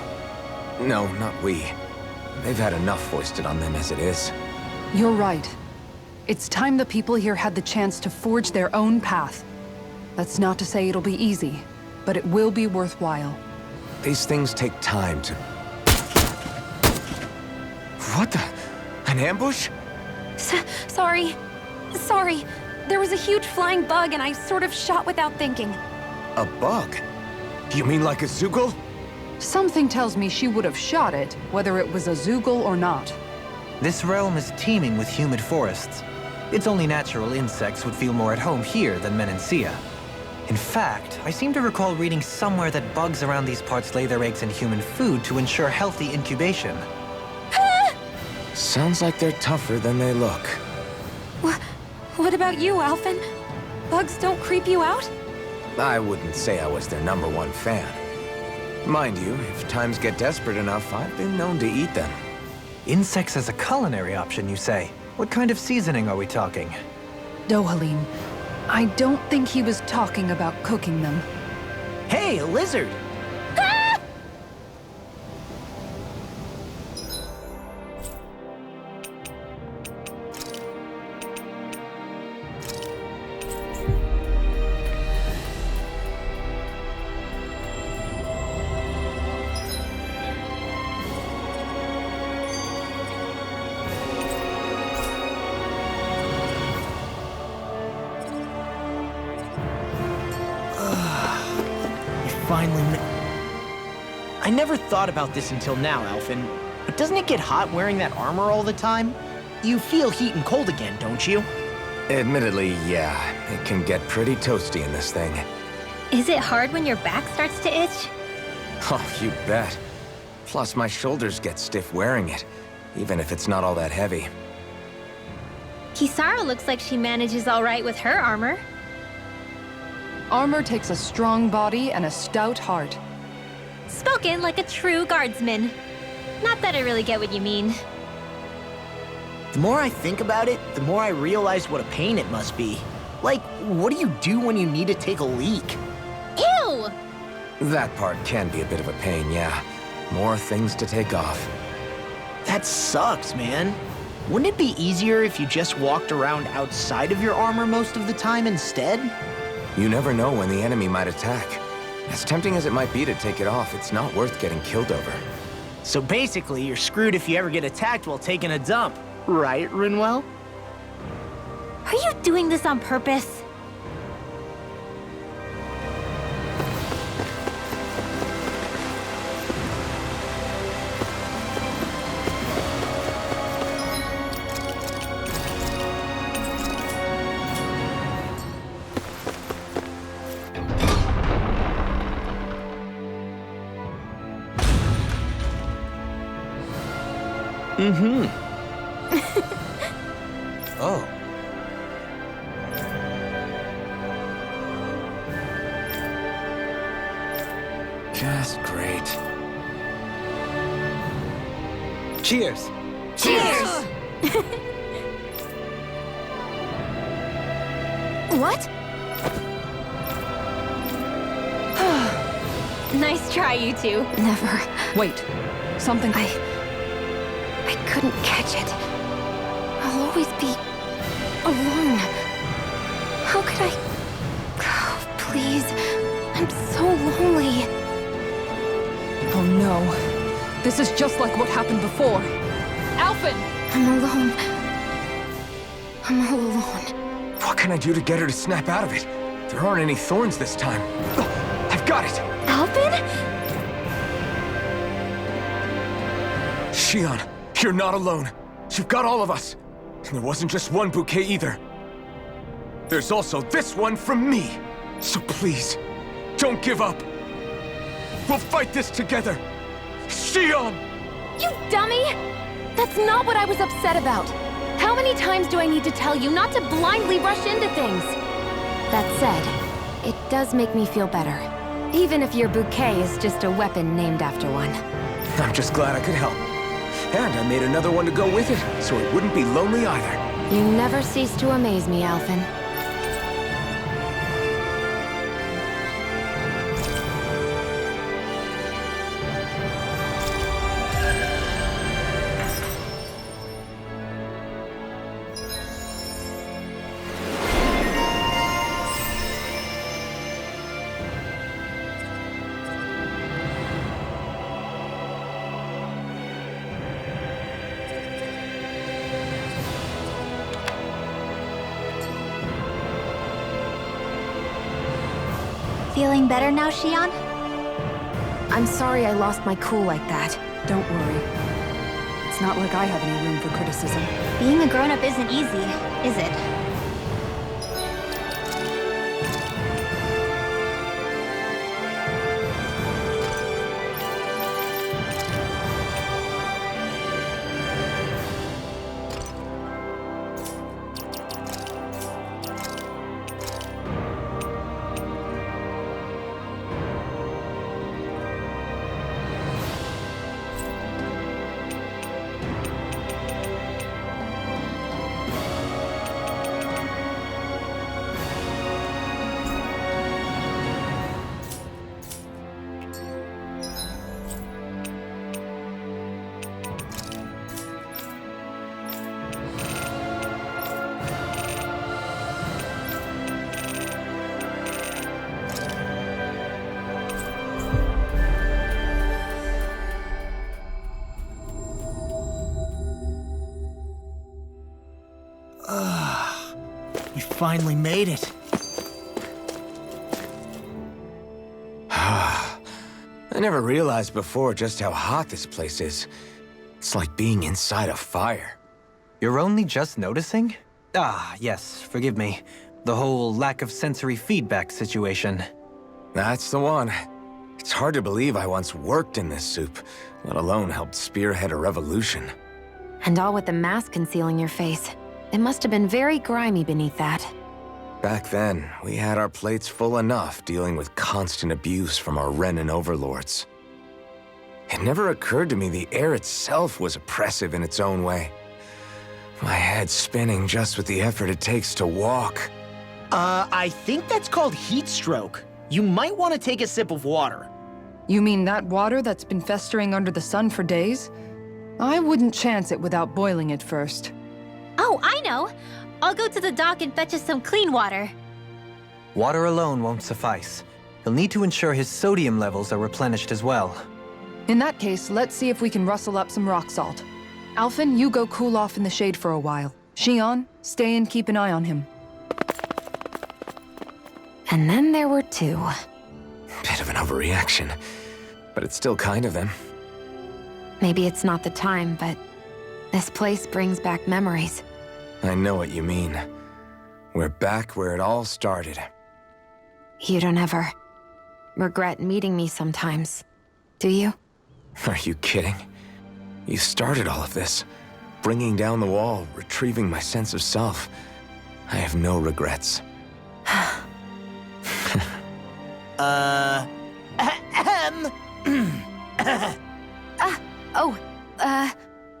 No, not we. They've had enough foisted on them as it is. You're right. It's time the people here had the chance to forge their own path. That's not to say it'll be easy, but it will be worthwhile. These things take time to... What the... An ambush? Sorry. There was a huge flying bug and I sort of shot without thinking. A bug? You mean like a Zoogle? Something tells me she would have shot it, whether it was a Zoogle or not. This realm is teeming with humid forests. It's only natural insects would feel more at home here than Menancia. In fact, I seem to recall reading somewhere that bugs around these parts lay their eggs in human food to ensure healthy incubation. Sounds like they're tougher than they look. What about you, Alphen? Bugs don't creep you out? I wouldn't say I was their #1 fan. Mind you, if times get desperate enough, I've been known to eat them. Insects as a culinary option, you say? What kind of seasoning are we talking? Dohalim, I don't think he was talking about cooking them. Hey, a lizard! I never thought about this until now, Alphen, but doesn't it get hot wearing that armor all the time? You feel heat and cold again, don't you? Admittedly, yeah. It can get pretty toasty in this thing. Is it hard when your back starts to itch? Oh, you bet. Plus, my shoulders get stiff wearing it, even if it's not all that heavy. Kisara looks like she manages all right with her armor. Armor takes a strong body and a stout heart. Spoken like a true guardsman. Not that I really get what you mean. The more I think about it, the more I realize what a pain it must be. Like, what do you do when you need to take a leak? Ew! That part can be a bit of a pain, yeah. More things to take off. That sucks, man. Wouldn't it be easier if you just walked around outside of your armor most of the time instead? You never know when the enemy might attack. As tempting as it might be to take it off, it's not worth getting killed over. So basically, you're screwed if you ever get attacked while taking a dump. Right, Rinwell? Are you doing this on purpose? Oh. Just great. Cheers! Cheers! What? Nice try, you two. Never. Wait. Something... I couldn't catch it. I'll always be alone. How could I... Oh, please. I'm so lonely. Oh no. This is just like what happened before. Alphen! I'm alone. I'm all alone. What can I do to get her to snap out of it? There aren't any thorns this time. Oh, I've got it! Alphen? Shion, you're not alone. You've got all of us. And there wasn't just one bouquet either. There's also this one from me. So please, don't give up. We'll fight this together. Shion! You dummy! That's not what I was upset about. How many times do I need to tell you not to blindly rush into things? That said, it does make me feel better. Even if your bouquet is just a weapon named after one. I'm just glad I could help. And I made another one to go with it, so it wouldn't be lonely either. You never cease to amaze me, Alphen. Feeling better now, Shion? I'm sorry I lost my cool like that. Don't worry. It's not like I have any room for criticism. Being a grown-up isn't easy, is it? We finally made it. I never realized before just how hot this place is. It's like being inside a fire. You're only just noticing? Ah, yes, forgive me. The whole lack of sensory feedback situation. That's the one. It's hard to believe I once worked in this soup, let alone helped spearhead a revolution. And all with the mask concealing your face. It must have been very grimy beneath that. Back then, we had our plates full enough dealing with constant abuse from our Renin overlords. It never occurred to me the air itself was oppressive in its own way. My head spinning just with the effort it takes to walk. I think that's called heat stroke. You might want to take a sip of water. You mean that water that's been festering under the sun for days? I wouldn't chance it without boiling it first. Oh, I know! I'll go to the dock and fetch us some clean water. Water alone won't suffice. You'll need to ensure his sodium levels are replenished as well. In that case, let's see if we can rustle up some rock salt. Alphen, you go cool off in the shade for a while. Shion, stay and keep an eye on him. And then there were two. Bit of an overreaction, but it's still kind of them. Maybe it's not the time, but this place brings back memories. I know what you mean. We're back where it all started. You don't ever regret meeting me sometimes, do you? Are you kidding? You started all of this. Bringing down the wall, retrieving my sense of self. I have no regrets.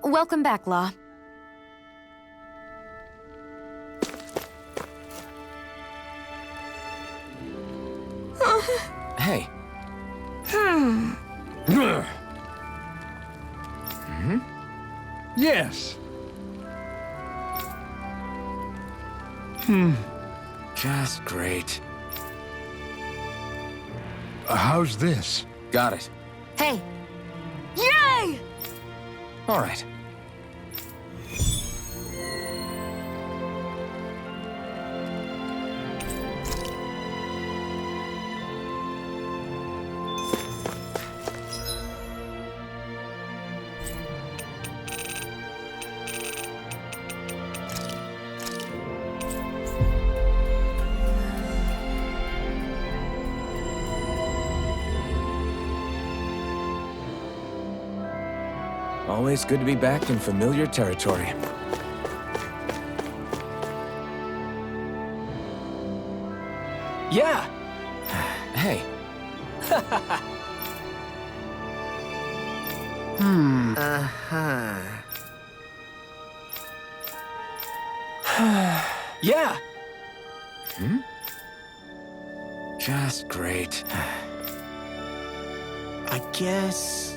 Welcome back, Law. Hey. Yes. Just great. How's this? Got it. Hey! Yay! All right. Always good to be back in familiar territory. Yeah! Hey. Uh-huh. Yeah! Just great. I guess...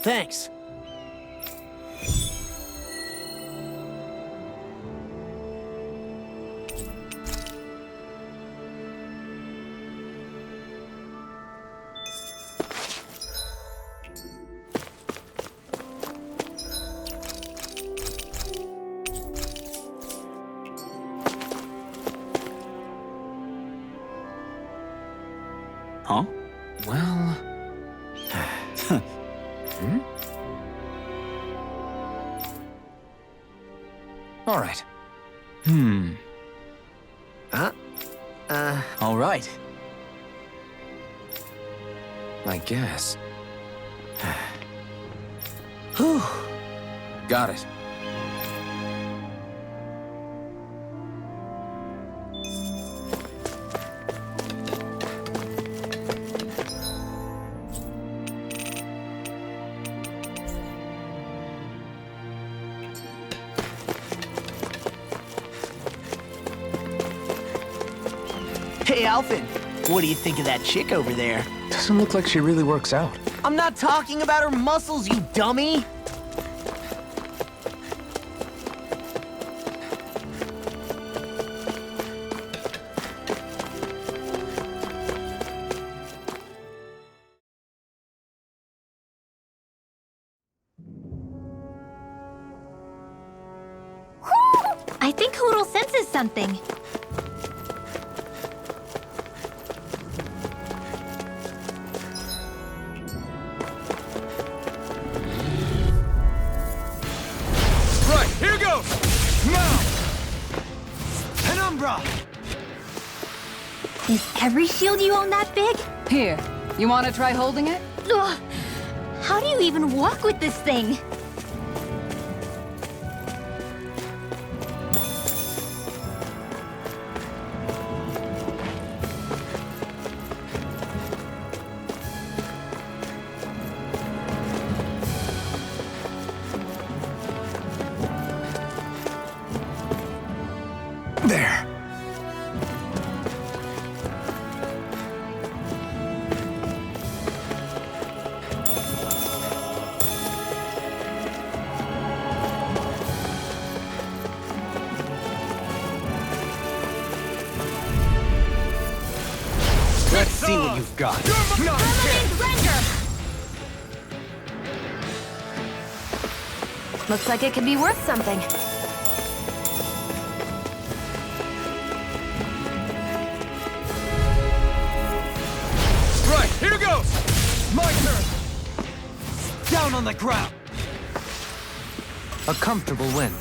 Thanks. Huh? Well... All right. All right. I guess. Whew. Got it. Hey, Alvin. What do you think of that chick over there? Doesn't look like she really works out. I'm not talking about her muscles, you dummy! I think Hoodle senses something. Right, here goes! Now! Penumbra! Is every shield you own that big? Here, you want to try holding it? Ugh. How do you even walk with this thing? There. Let's see what you've got. Looks like it could be worth something. Right, here goes! My turn! Down on the ground! A comfortable win.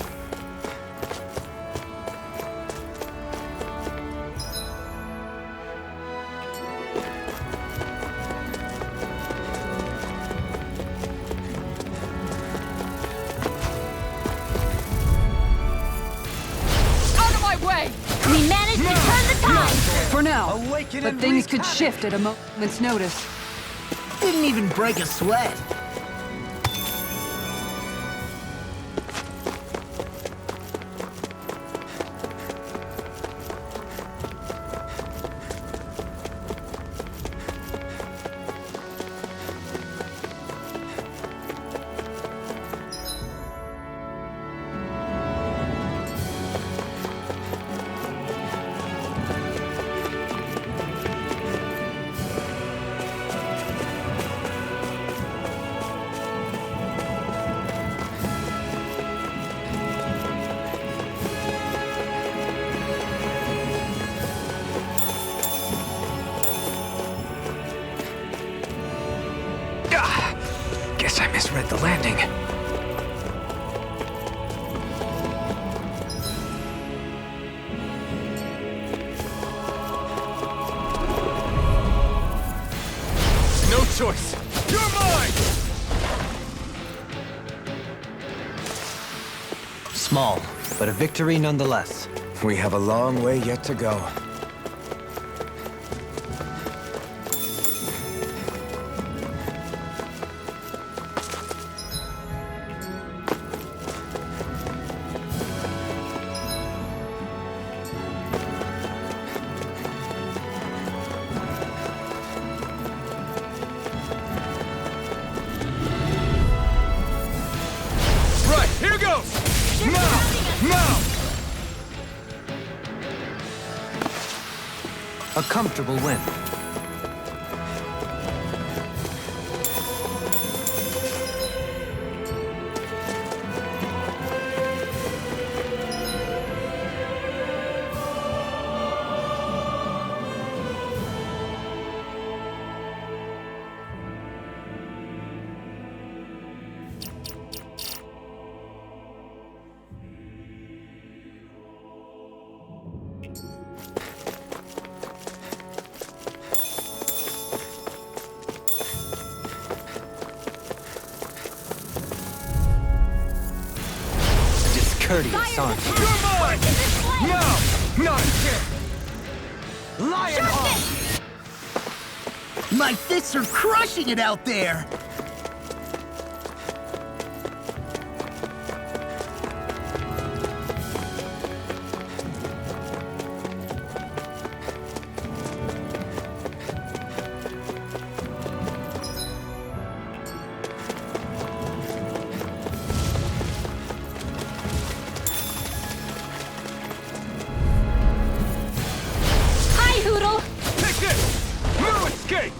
For now, Awaken but and things wreak could havoc. shift at a moment's notice. Didn't even break a sweat. Guess I misread the landing. No choice. You're mine! Small, but a victory nonetheless. We have a long way yet to go. Right, here goes! Now! Now! A comfortable win. Discourteous, aren't you? You're mine! Now! Not again! Lion Heart! My fists are crushing it out there! Hi, Hoodle! Take this! No escape!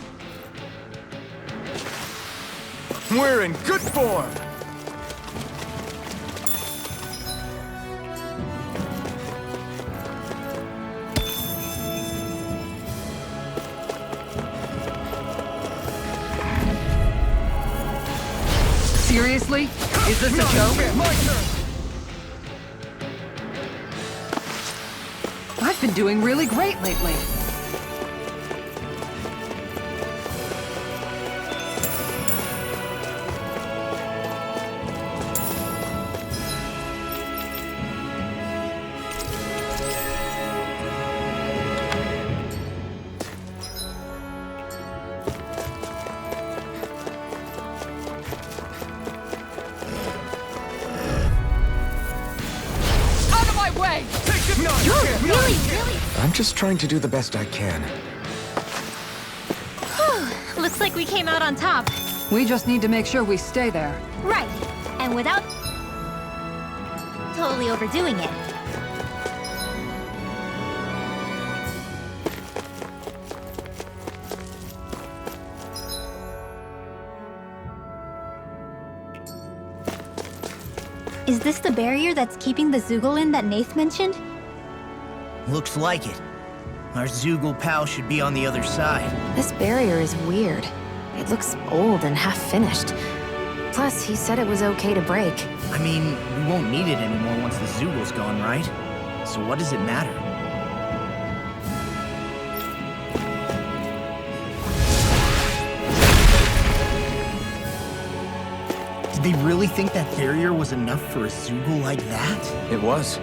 We're in good form! Seriously? Is this a joke? My turn! I've been doing really great lately. Out of my way! Take this! No, You're again, not really, again. really... I'm just trying to do the best I can. Whew, looks like we came out on top. We just need to make sure we stay there. Right. And without... totally overdoing it. Is this the barrier that's keeping the Zoogle in that Nath mentioned? Looks like it. Our Zoogle pal should be on the other side. This barrier is weird. It looks old and half-finished. Plus, he said it was okay to break. I mean, we won't need it anymore once the Zoogle's gone, right? So what does it matter? Did they really think that barrier was enough for a Zoogle like that? It was.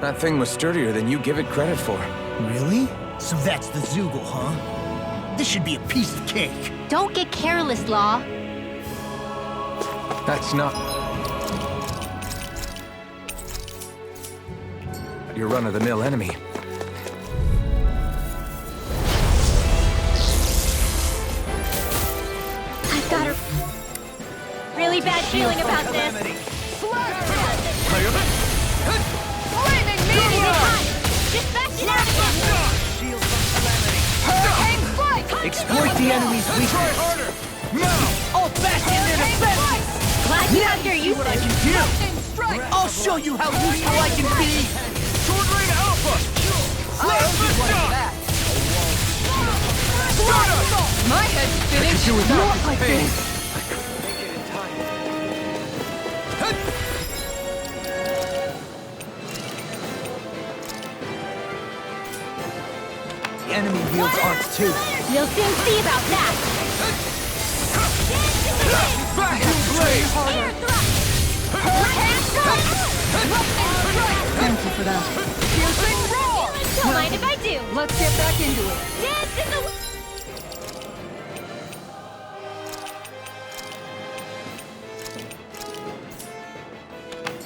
That thing was sturdier than you give it credit for. Really? So that's the Zoogle, huh? This should be a piece of cake. Don't get careless, Law. That's not your run-of-the-mill enemy. I've got a really bad feeling about this. Flaming meteor! Dispatch it out again! Hurricane flight! Exploit the enemy's weakness. Harder! Now! All back in their defense! Glad you have your See what I uses. can do! I'll show you how useful I can be! Sword Rain Alpha! My head's spinning. Do without Not this like pain. this. The enemy wields arts too. You'll soon see about that. Vacuum Blade! Air thrust! Hurricane strike! Thank you for that. Piercing roar! Don't mind if I do. Let's get back into it. Dance in the...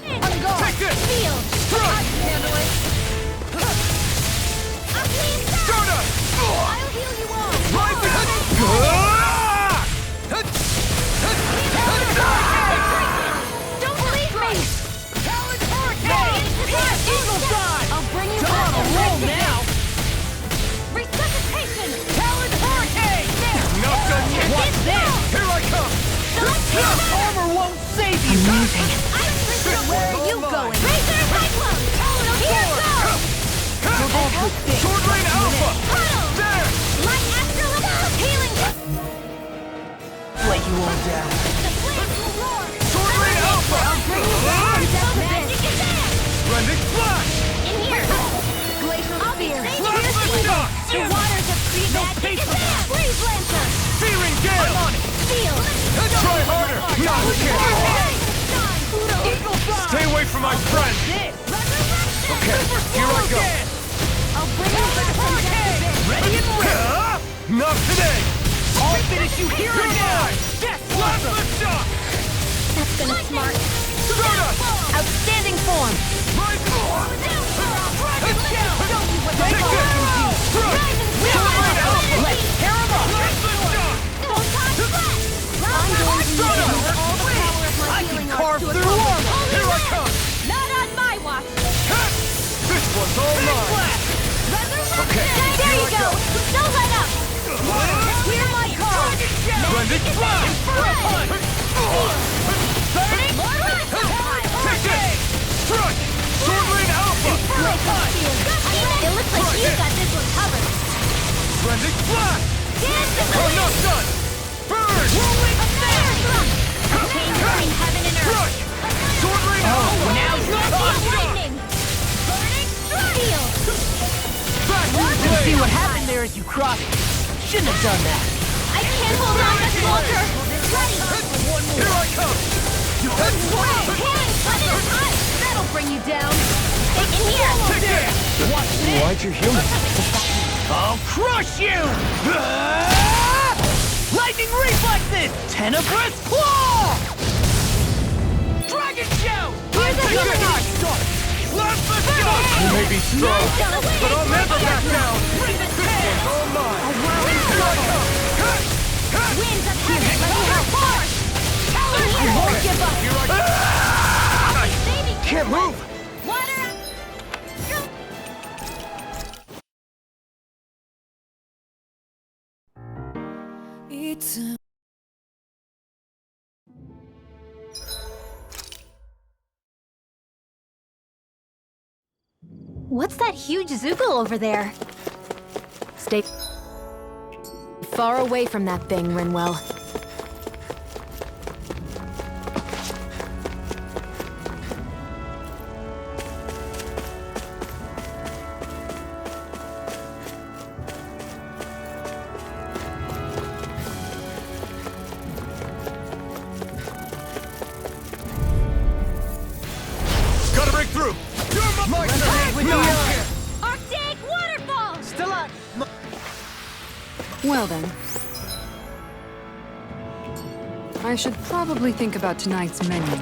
I'm gone. Take this! Field! Strike! Handle it. I'm clean shot! Soda! I'll heal you all! Don't believe me! Talon Hurricane! Eagle Dive! I'll bring you On back a roll now! Resuscitation! Talon Hurricane! Not done yet! What's this? Here I come! Armor won't save you! Amazing. Where are you going? Razor Cyclone! Here goes! Sword Rain Alpha! Puddle! There! Light Astral Healing! Let you all down. The flames will roar! Sword Rain Alpha! Magic advance! Rending Flash! In here! Glacial Spear! Plasma Shock! The waters of Creed Magic advance! Freeze Lancer! Searing Gale! Field! Try harder! Not again! Eagle Fly! Stay away from my friend! Okay, here I go! I'll bring you back from death. Ready and ready! Not today! I'll finish you here and now! Death Plasma Shock! That's been smart. Soda! Outstanding form! Rise more! Take this! Let's tear 'em up! Plasma Shock! Don't touch flat! I'm going to use all the power of my I healing can arts carve to through accomplish armor! only Here I this. come! Not on my watch! This one's all mine! Okay, There you go! Don't let up! Clear my car! Rending Flash! Take this! Strike! Sword Rain Alpha! It looks like you got this one covered. Rending Flash! Dance in the I'm wind! not done! Burn! Chain between heaven and earth. Strike! Sword Rain Alpha! Now's your time! Lightning! Burning steel! Vacuum See Blade! what happened there as you crossed. Shouldn't have done that. I can't hold on much longer! Ready! Here I come! Healing sun is hot! That'll bring you down! In here! Take this! Watch this! Why'd you heal me? I'll crush you! Lightning reflexes! Tenebrous claw! Dragon shout! Here's a healing arc! Plasma Shock! You may be strong, but I'll never back down! Bring the This one's all mine! Here I come! Winds of heaven! Your force! I won't give up! Here I come! Saving Can't move! water! What's that huge Zoogle over there? Stay far away from that thing, Rinwell. Gotta break through! You're my turn! Arctic waterfall! Still up! Well then. I should probably think about tonight's menu.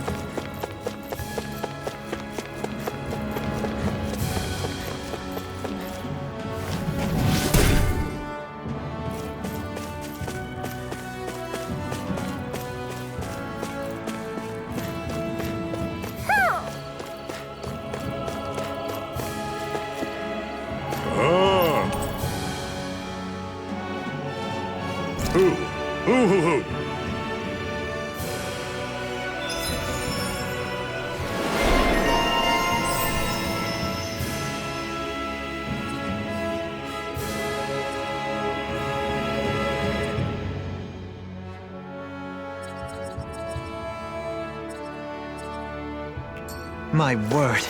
My word,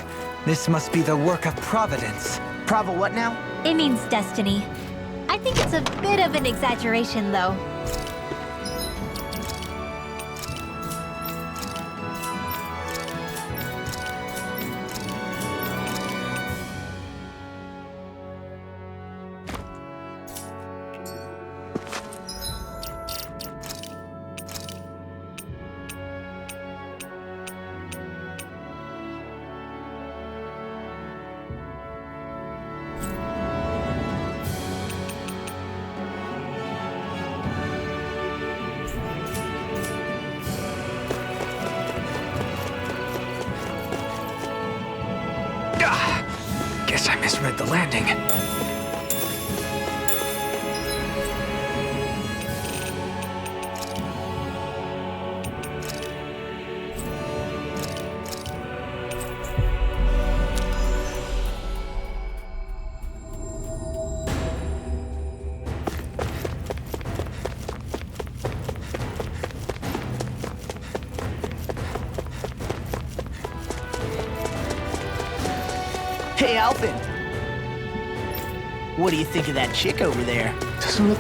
this must be the work of Providence. Prava what now? It means destiny. I think it's a bit of an exaggeration, though. Guess I misread the landing. Hey, Alphen! What do you think of that chick over there? Doesn't look...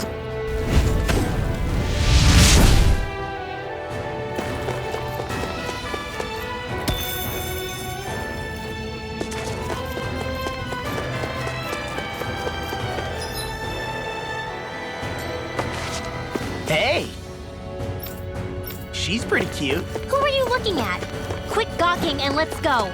Hey! She's pretty cute. Who are you looking at? Quit gawking and let's go.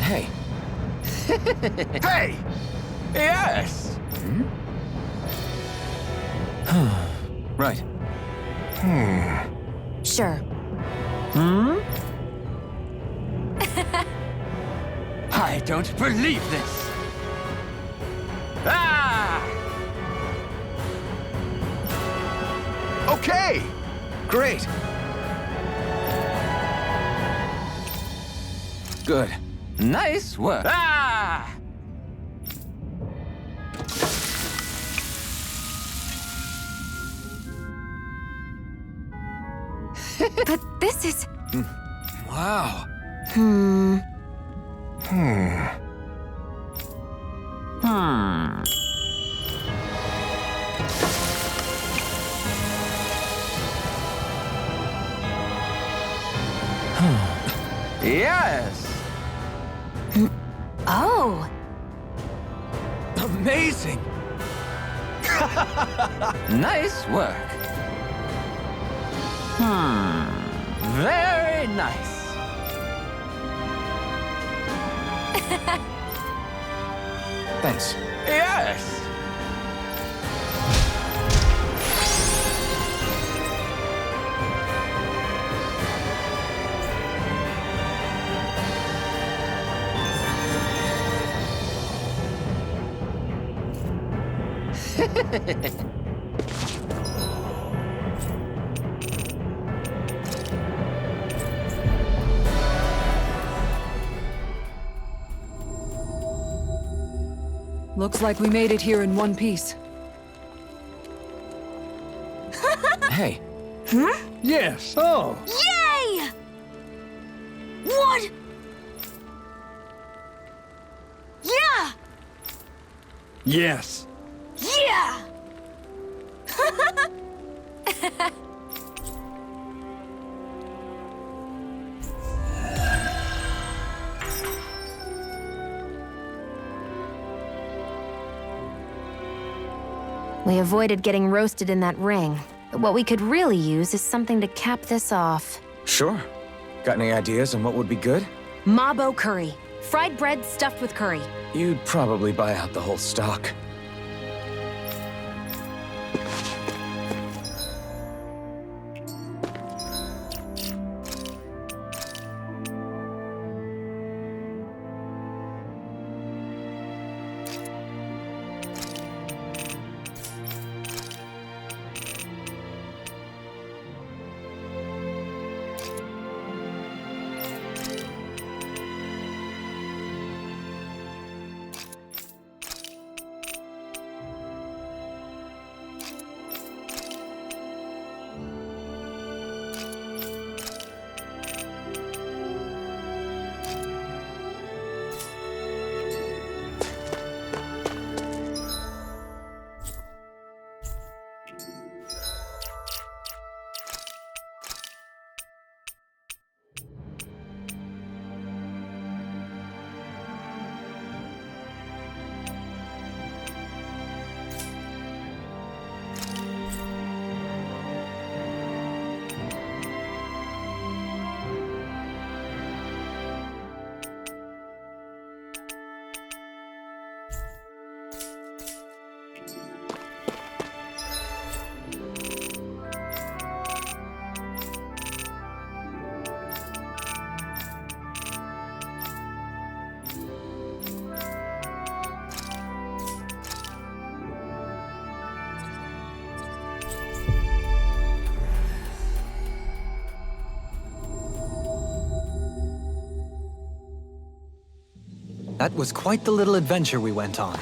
Hey. Hey! Yes! Right. Sure. I don't believe this! Ah! Okay! Great! Good. Nice work. Ah! But this is... Wow. Yes! Oh! Amazing! Nice work. Very nice. Thanks. Yes! Looks like we made it here in one piece. Hey. Yes. Oh. Yay! What? Yeah! Yes. Yeah! We avoided getting roasted in that ring. But what we could really use is something to cap this off. Sure. Got any ideas on what would be good? Mabo curry. Fried bread stuffed with curry. You'd probably buy out the whole stock. That was quite the little adventure we went on.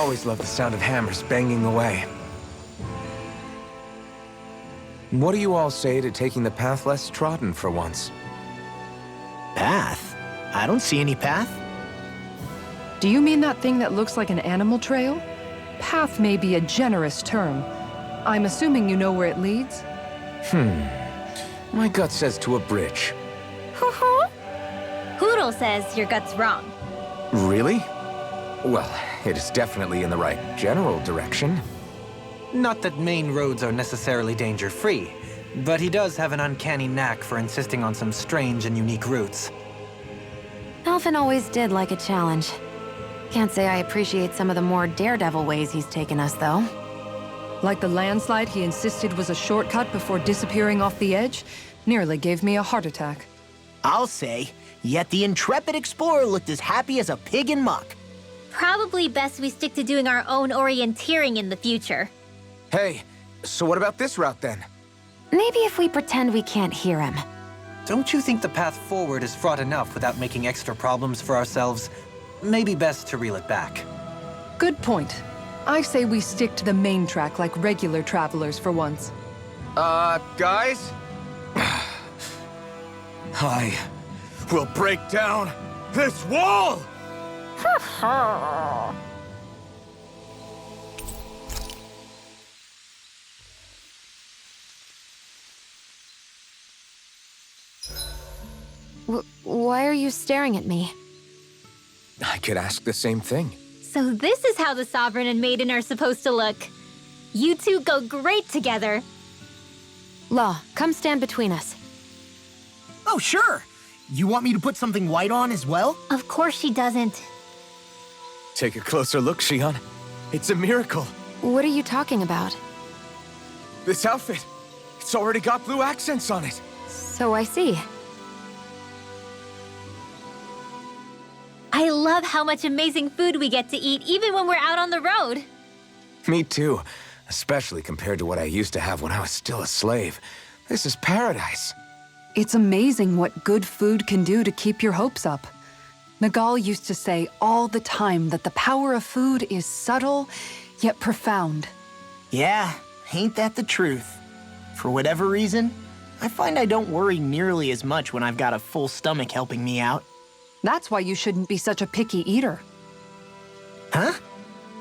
always love the sound of hammers banging away. What do you all say to taking the path less trodden for once? Path? I don't see any path. Do you mean that thing that looks like an animal trail? Path may be a generous term. I'm assuming you know where it leads? My gut says to a bridge. Poodle says your gut's wrong. Really? Well, it is definitely in the right general direction. Not that main roads are necessarily danger-free, but he does have an uncanny knack for insisting on some strange and unique routes. Alphen always did like a challenge. Can't say I appreciate some of the more daredevil ways he's taken us, though. Like the landslide he insisted was a shortcut before disappearing off the edge? Nearly gave me a heart attack. I'll say, yet the intrepid explorer looked as happy as a pig in muck. Probably best we stick to doing our own orienteering in the future. Hey, so what about this route then? Maybe if we pretend we can't hear him. Don't you think the path forward is fraught enough without making extra problems for ourselves? Maybe best to reel it back. Good point. I say we stick to the main track like regular travelers for once. Guys? I will break down this wall! Why are you staring at me? I could ask the same thing. So this is how the Sovereign and Maiden are supposed to look. You two go great together. Law, come stand between us. Oh, sure. You want me to put something white on as well? Of course she doesn't. Take a closer look, Xion. It's a miracle. What are you talking about? This outfit, it's already got blue accents on it. So I see. I love how much amazing food we get to eat even when we're out on the road. Me too, especially compared to what I used to have when I was still a slave. This is paradise. It's amazing what good food can do to keep your hopes up. Nagal used to say all the time that the power of food is subtle, yet profound. Yeah, ain't that the truth? For whatever reason, I find I don't worry nearly as much when I've got a full stomach helping me out. That's why you shouldn't be such a picky eater. Huh?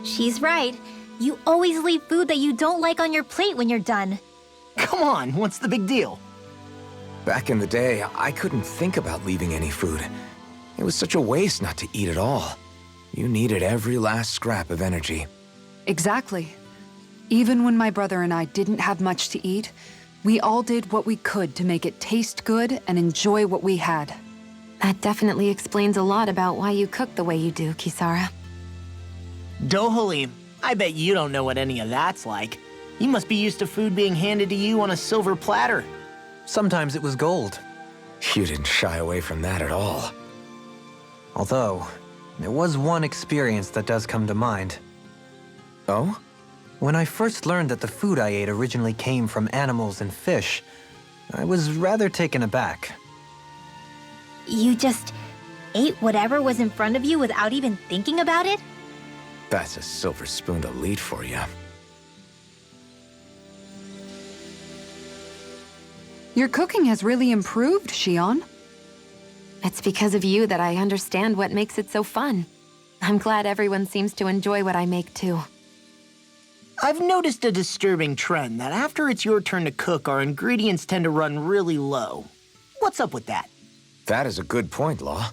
She's right. You always leave food that you don't like on your plate when you're done. Come on, what's the big deal? Back in the day, I couldn't think about leaving any food. It was such a waste not to eat at all. You needed every last scrap of energy. Exactly. Even when my brother and I didn't have much to eat, we all did what we could to make it taste good and enjoy what we had. That definitely explains a lot about why you cook the way you do, Kisara. Dohalim, I bet you don't know what any of that's like. You must be used to food being handed to you on a silver platter. Sometimes it was gold. You didn't shy away from that at all. Although, there was one experience that does come to mind. Oh? When I first learned that the food I ate originally came from animals and fish, I was rather taken aback. You just ate whatever was in front of you without even thinking about it? That's a silver-spooned elite for you. Your cooking has really improved, Xion. It's because of you that I understand what makes it so fun. I'm glad everyone seems to enjoy what I make too. I've noticed a disturbing trend that after it's your turn to cook, our ingredients tend to run really low. What's up with that? That is a good point, Law.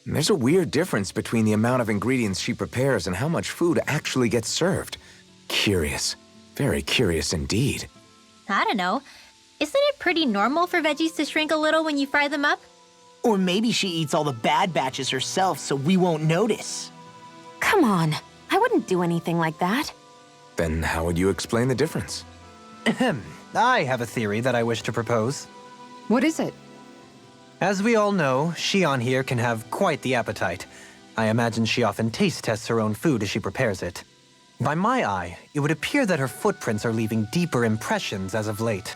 There's a weird difference between the amount of ingredients she prepares and how much food actually gets served. Curious. Very curious indeed. I don't know. Isn't it pretty normal for veggies to shrink a little when you fry them up? Or maybe she eats all the bad batches herself so we won't notice. Come on, I wouldn't do anything like that. Then how would you explain the difference? Ahem. I have a theory that I wish to propose. What is it? As we all know, Xion here can have quite the appetite. I imagine she often taste tests her own food as she prepares it. By my eye, it would appear that her footprints are leaving deeper impressions as of late.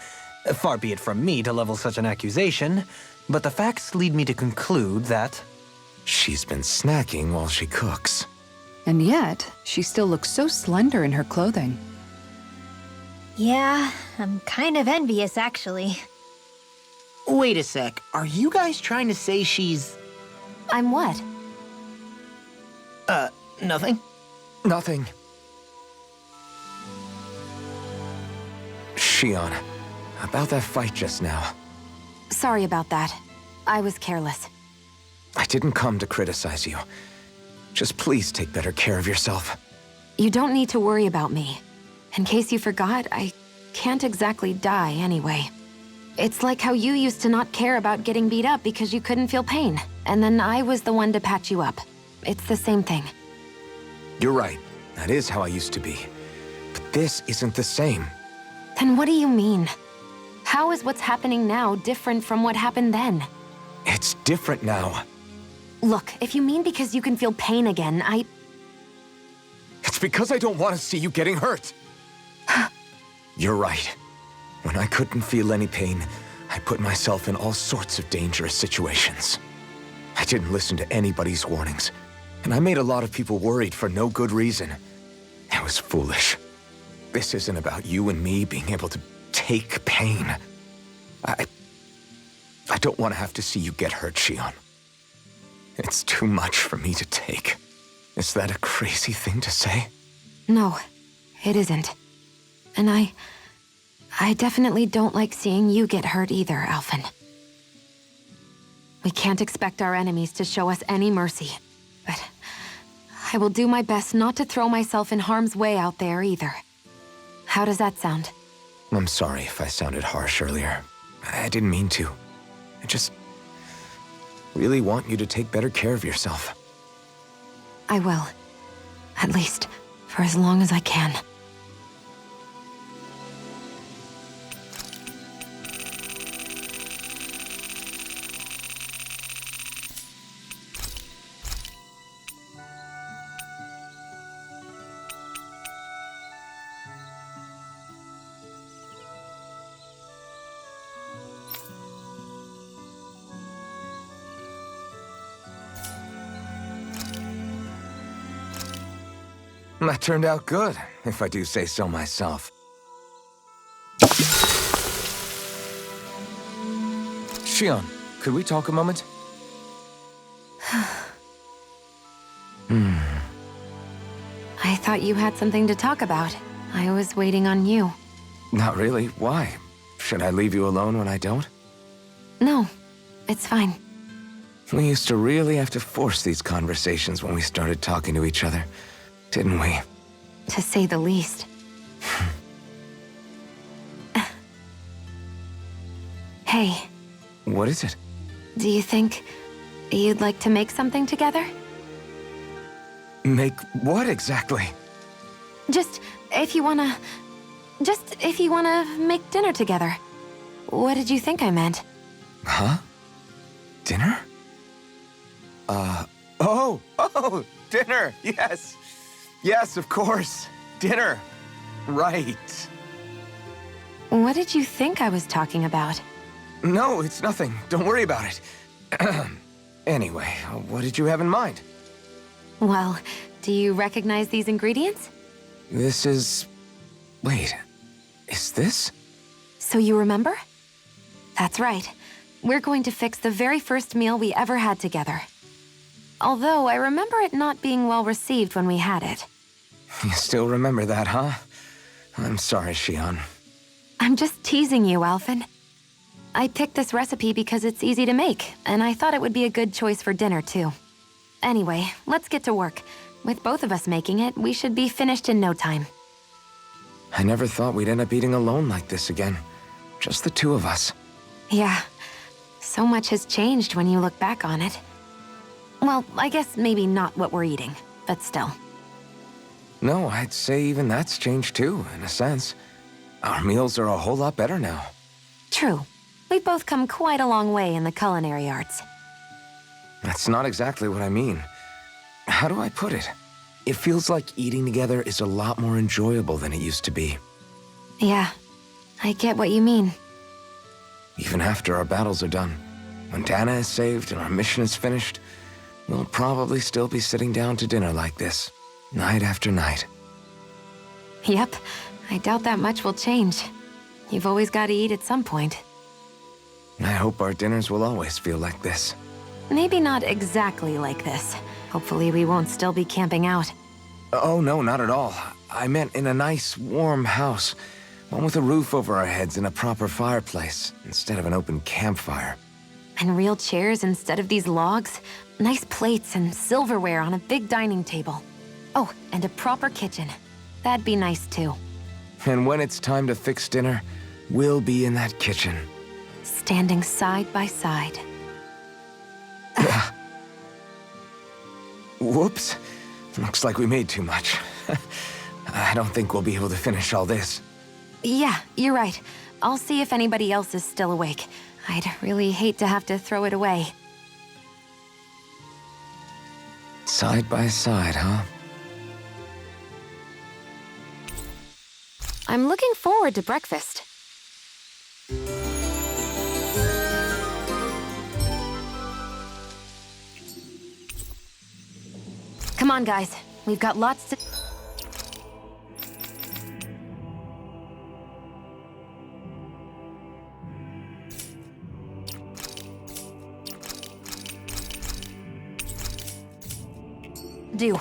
Far be it from me to level such an accusation, but the facts lead me to conclude that... She's been snacking while she cooks. And yet, she still looks so slender in her clothing. Yeah, I'm kind of envious, actually. Wait a sec, are you guys trying to say she's... I'm what? Nothing? Nothing. Shion, about that fight just now. Sorry about that. I was careless. I didn't come to criticize you. Just please take better care of yourself. You don't need to worry about me. In case you forgot, I can't exactly die anyway. It's like how you used to not care about getting beat up because you couldn't feel pain, and then I was the one to patch you up. It's the same thing. You're right. That is how I used to be. But this isn't the same. Then what do you mean? How is what's happening now different from what happened then? It's different now. Look, if you mean because you can feel pain again, It's because I don't want to see you getting hurt. You're right. When I couldn't feel any pain, I put myself in all sorts of dangerous situations. I didn't listen to anybody's warnings, and I made a lot of people worried for no good reason. It was foolish. This isn't about you and me being able to take pain. I don't want to have to see you get hurt, Shion. It's too much for me to take. Is that a crazy thing to say? No, it isn't. And I definitely don't like seeing you get hurt either, Alphen. We can't expect our enemies to show us any mercy, but I will do my best not to throw myself in harm's way out there either. How does that sound? I'm sorry if I sounded harsh earlier. I didn't mean to. I just really want you to take better care of yourself. I will. At least, for as long as I can. That turned out good, if I do say so myself. Shion, could we talk a moment? I thought you had something to talk about. I was waiting on you. Not really. Why? Should I leave you alone when I don't? No, it's fine. We used to really have to force these conversations when we started talking to each other, didn't we? To say the least. Hey, What is it? do you think you'd like to make something together? Make what exactly? Just if you wanna make dinner together. What did you think I meant? Huh? Dinner? Oh, dinner, yes. Yes, of course. Dinner. Right. What did you think I was talking about? No, it's nothing. Don't worry about it. Anyway, what did you have in mind? Well, do you recognize these ingredients? This is... Wait, is this? So you remember? That's right. We're going to fix the very first meal we ever had together. Although I remember it not being well received when we had it. You still remember that, huh? I'm sorry, Shion. I'm just teasing you, Alphen. I picked this recipe because it's easy to make, and I thought it would be a good choice for dinner, too. Anyway, let's get to work. With both of us making it, we should be finished in no time. I never thought we'd end up eating alone like this again. Just the two of us. Yeah, so much has changed when you look back on it. Well, I guess maybe not what we're eating, but still. No, I'd say even that's changed too, in a sense. Our meals are a whole lot better now. True. We've both come quite a long way in the culinary arts. That's not exactly what I mean. How do I put it? It feels like eating together is a lot more enjoyable than it used to be. Yeah, I get what you mean. Even after our battles are done, when Dana is saved and our mission is finished, we'll probably still be sitting down to dinner like this. Night after night. Yep, I doubt that much will change. You've always got to eat at some point. I hope our dinners will always feel like this. Maybe not exactly like this. Hopefully we won't still be camping out. Oh, no, not at all. I meant in a nice, warm house. One with a roof over our heads and a proper fireplace, instead of an open campfire. And real chairs instead of these logs. Nice plates and silverware on a big dining table. Oh, and a proper kitchen. That'd be nice too. And when it's time to fix dinner, we'll be in that kitchen. Standing side by side. Whoops. Looks like we made too much. I don't think we'll be able to finish all this. Yeah, you're right. I'll see if anybody else is still awake. I'd really hate to have to throw it away. Side by side, huh? I'm looking forward to breakfast. Come on, guys. We've got lots to... do.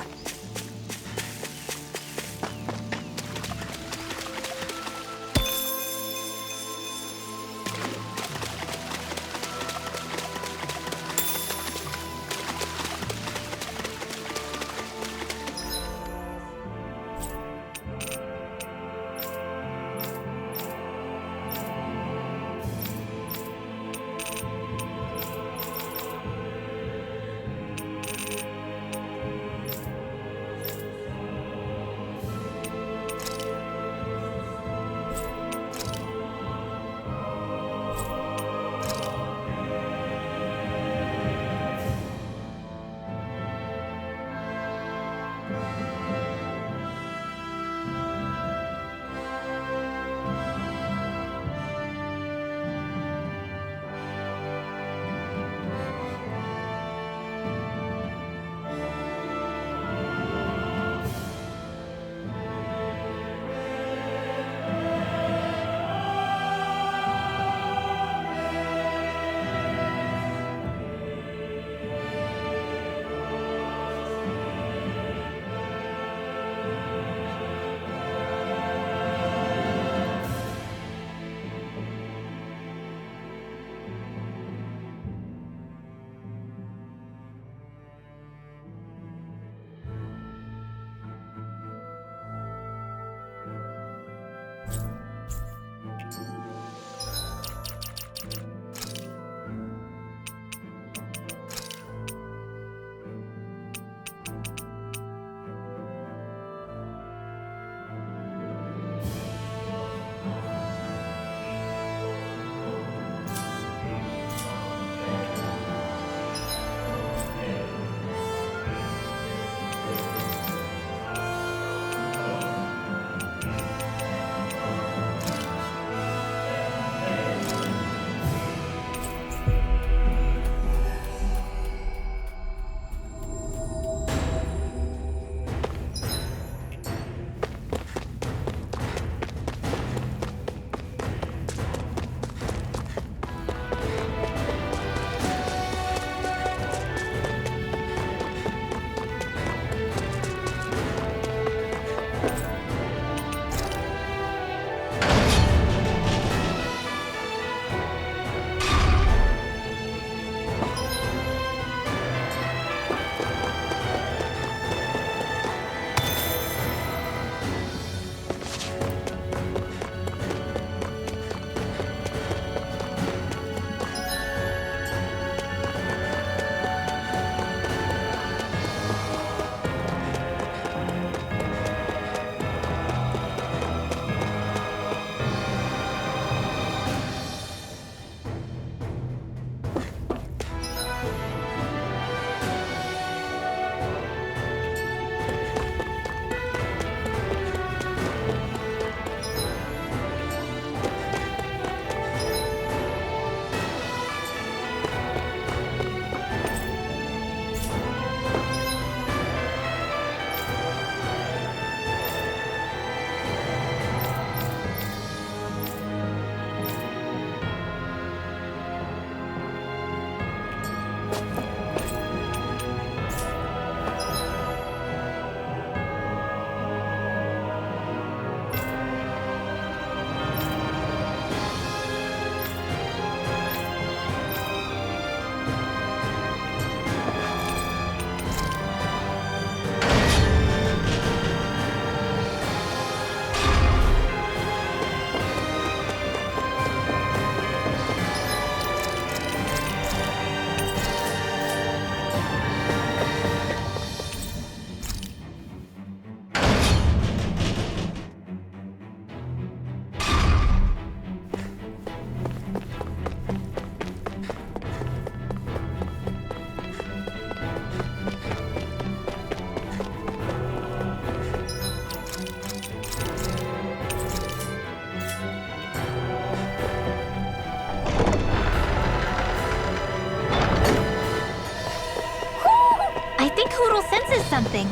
is something.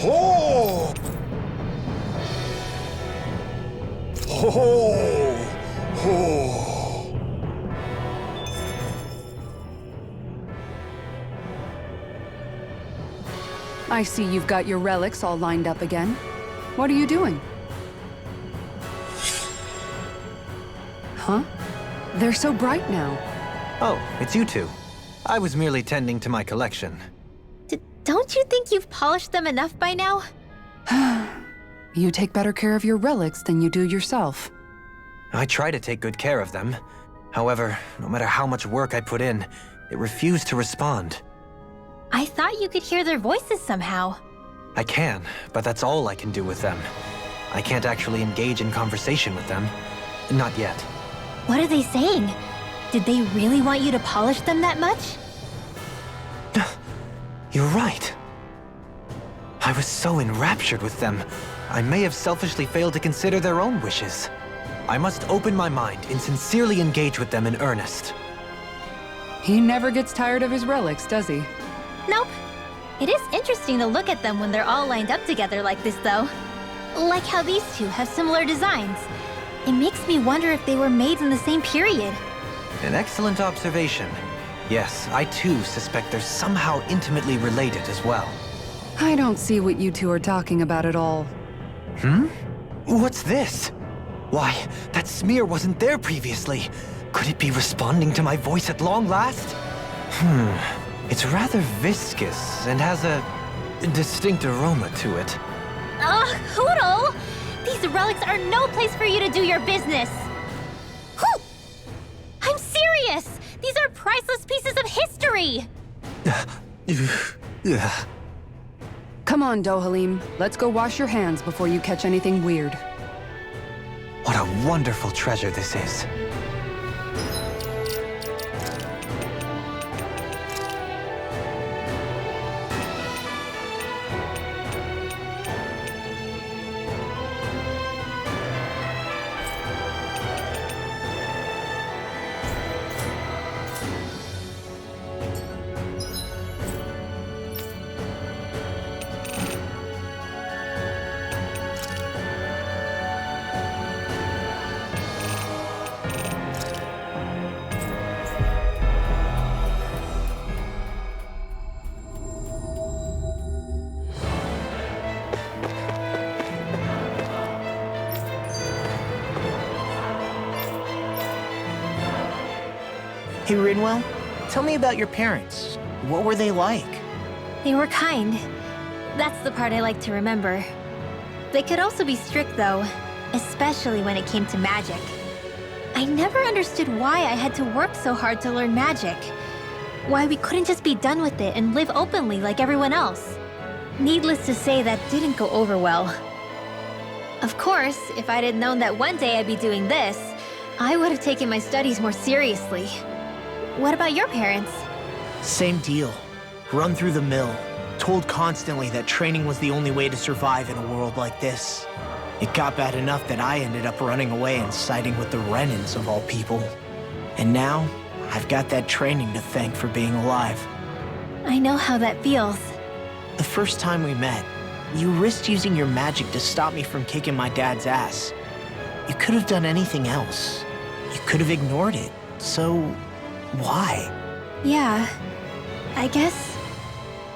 Oh! Oh! Oh! I see you've got your relics all lined up again. What are you doing? Huh? They're so bright now. Oh, it's you two. I was merely tending to my collection. Don't you think you've polished them enough by now? You take better care of your relics than you do yourself. I try to take good care of them. However, no matter how much work I put in, it refused to respond. I thought you could hear their voices somehow. I can, but that's all I can do with them. I can't actually engage in conversation with them. Not yet. What are they saying? Did they really want you to polish them that much? You're right. I was so enraptured with them, I may have selfishly failed to consider their own wishes. I must open my mind and sincerely engage with them in earnest. He never gets tired of his relics, does he? Nope. It is interesting to look at them when they're all lined up together like this, though. Like how these two have similar designs. It makes me wonder if they were made in the same period. An excellent observation. Yes, I too suspect they're somehow intimately related as well. I don't see what you two are talking about at all. What's this? Why, that smear wasn't there previously. Could it be responding to my voice at long last? It's rather viscous and has a distinct aroma to it. Ugh, Hoodle! These relics are no place for you to do your business! Whew! I'm serious! These are priceless pieces of history! Come on, Dohalim. Let's go wash your hands before you catch anything weird. What a wonderful treasure this is. Hey, Rinwell, tell me about your parents. What were they like? They were kind. That's the part I like to remember. They could also be strict, though, especially when it came to magic. I never understood why I had to work so hard to learn magic. Why we couldn't just be done with it and live openly like everyone else. Needless to say, that didn't go over well. Of course, if I'd had known that one day I'd be doing this, I would have taken my studies more seriously. What about your parents? Same deal. Run through the mill. Told constantly that training was the only way to survive in a world like this. It got bad enough that I ended up running away and siding with the Renans of all people. And now, I've got that training to thank for being alive. I know how that feels. The first time we met, you risked using your magic to stop me from kicking my dad's ass. You could have done anything else. You could have ignored it. So, why? Yeah, I guess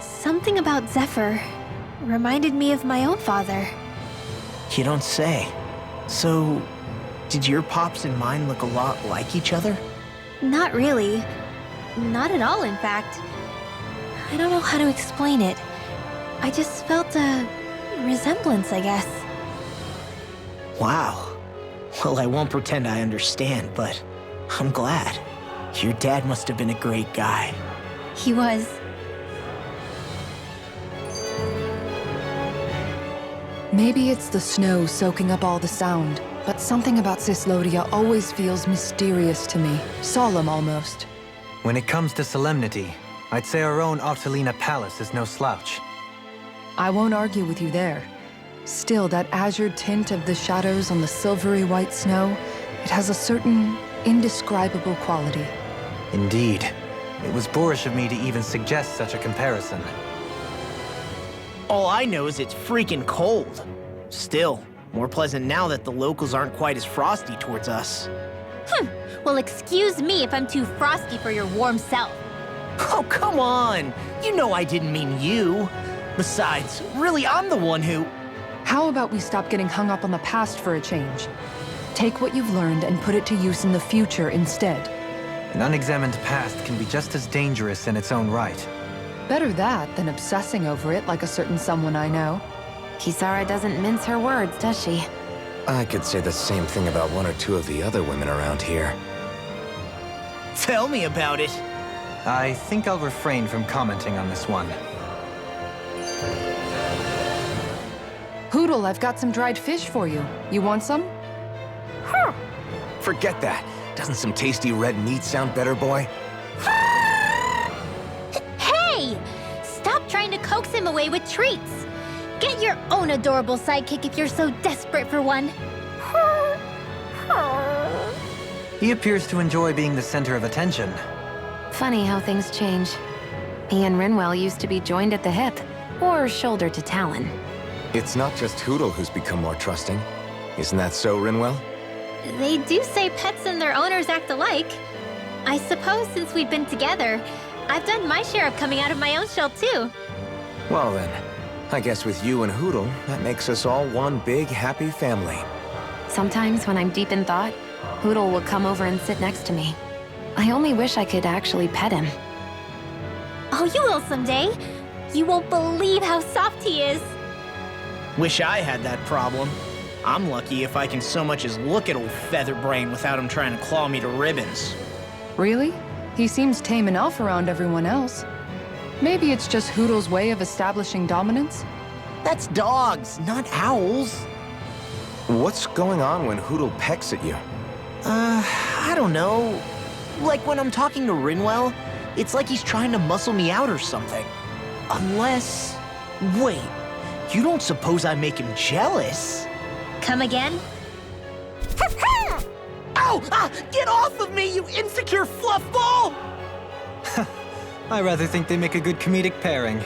something about Zephyr reminded me of my own father. You don't say. So, did your pops and mine look a lot like each other? Not really. Not at all, in fact. I don't know how to explain it. I just felt a resemblance, I guess. Wow. Well, I won't pretend I understand, but I'm glad. Your dad must have been a great guy. He was. Maybe it's the snow soaking up all the sound, but something about Cislodia always feels mysterious to me. Solemn, almost. When it comes to solemnity, I'd say our own Octalina Palace is no slouch. I won't argue with you there. Still, that azure tint of the shadows on the silvery white snow, it has a certain indescribable quality. Indeed. It was boorish of me to even suggest such a comparison. All I know is it's freaking cold. Still, more pleasant now that the locals aren't quite as frosty towards us. Well, excuse me if I'm too frosty for your warm self. Oh, come on! You know I didn't mean you. Besides, really, I'm the one who... How about we stop getting hung up on the past for a change? Take what you've learned and put it to use in the future instead. An unexamined past can be just as dangerous in its own right. Better that than obsessing over it like a certain someone I know. Kisara doesn't mince her words, does she? I could say the same thing about one or two of the other women around here. Tell me about it. I think I'll refrain from commenting on this one. Hootle, I've got some dried fish for you. You want some? Forget that. Doesn't some tasty red meat sound better, boy? Hey! Stop trying to coax him away with treats. Get your own adorable sidekick if you're so desperate for one. He appears to enjoy being the center of attention. Funny how things change. He and Rinwell used to be joined at the hip, or shoulder to talon. It's not just Hootle who's become more trusting. Isn't that so, Rinwell? They do say pets and their owners act alike. I suppose since we've been together, I've done my share of coming out of my own shell too. Well then, I guess with you and Hootle, that makes us all one big, happy family. Sometimes when I'm deep in thought, Hootle will come over and sit next to me. I only wish I could actually pet him. Oh, you will someday. You won't believe how soft he is. Wish I had that problem. I'm lucky if I can so much as look at old Featherbrain without him trying to claw me to ribbons. Really? He seems tame enough around everyone else. Maybe it's just Hootle's way of establishing dominance? That's dogs, not owls. What's going on when Hootle pecks at you? I don't know. Like when I'm talking to Rinwell, it's like he's trying to muscle me out or something. Unless... Wait, you don't suppose I make him jealous? Come again? Ow! Get off of me, you insecure fluffball! I rather think they make a good comedic pairing.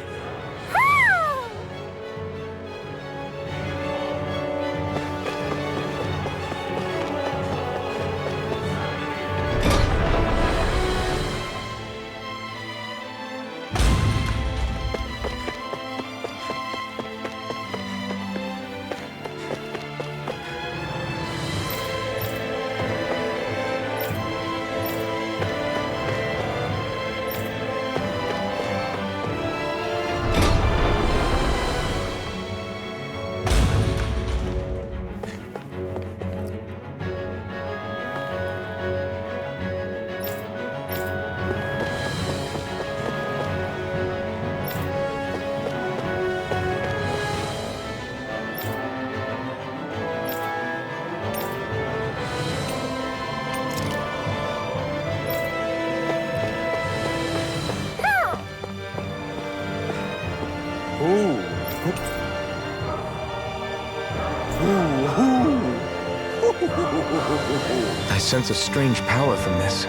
I sense a strange power from this.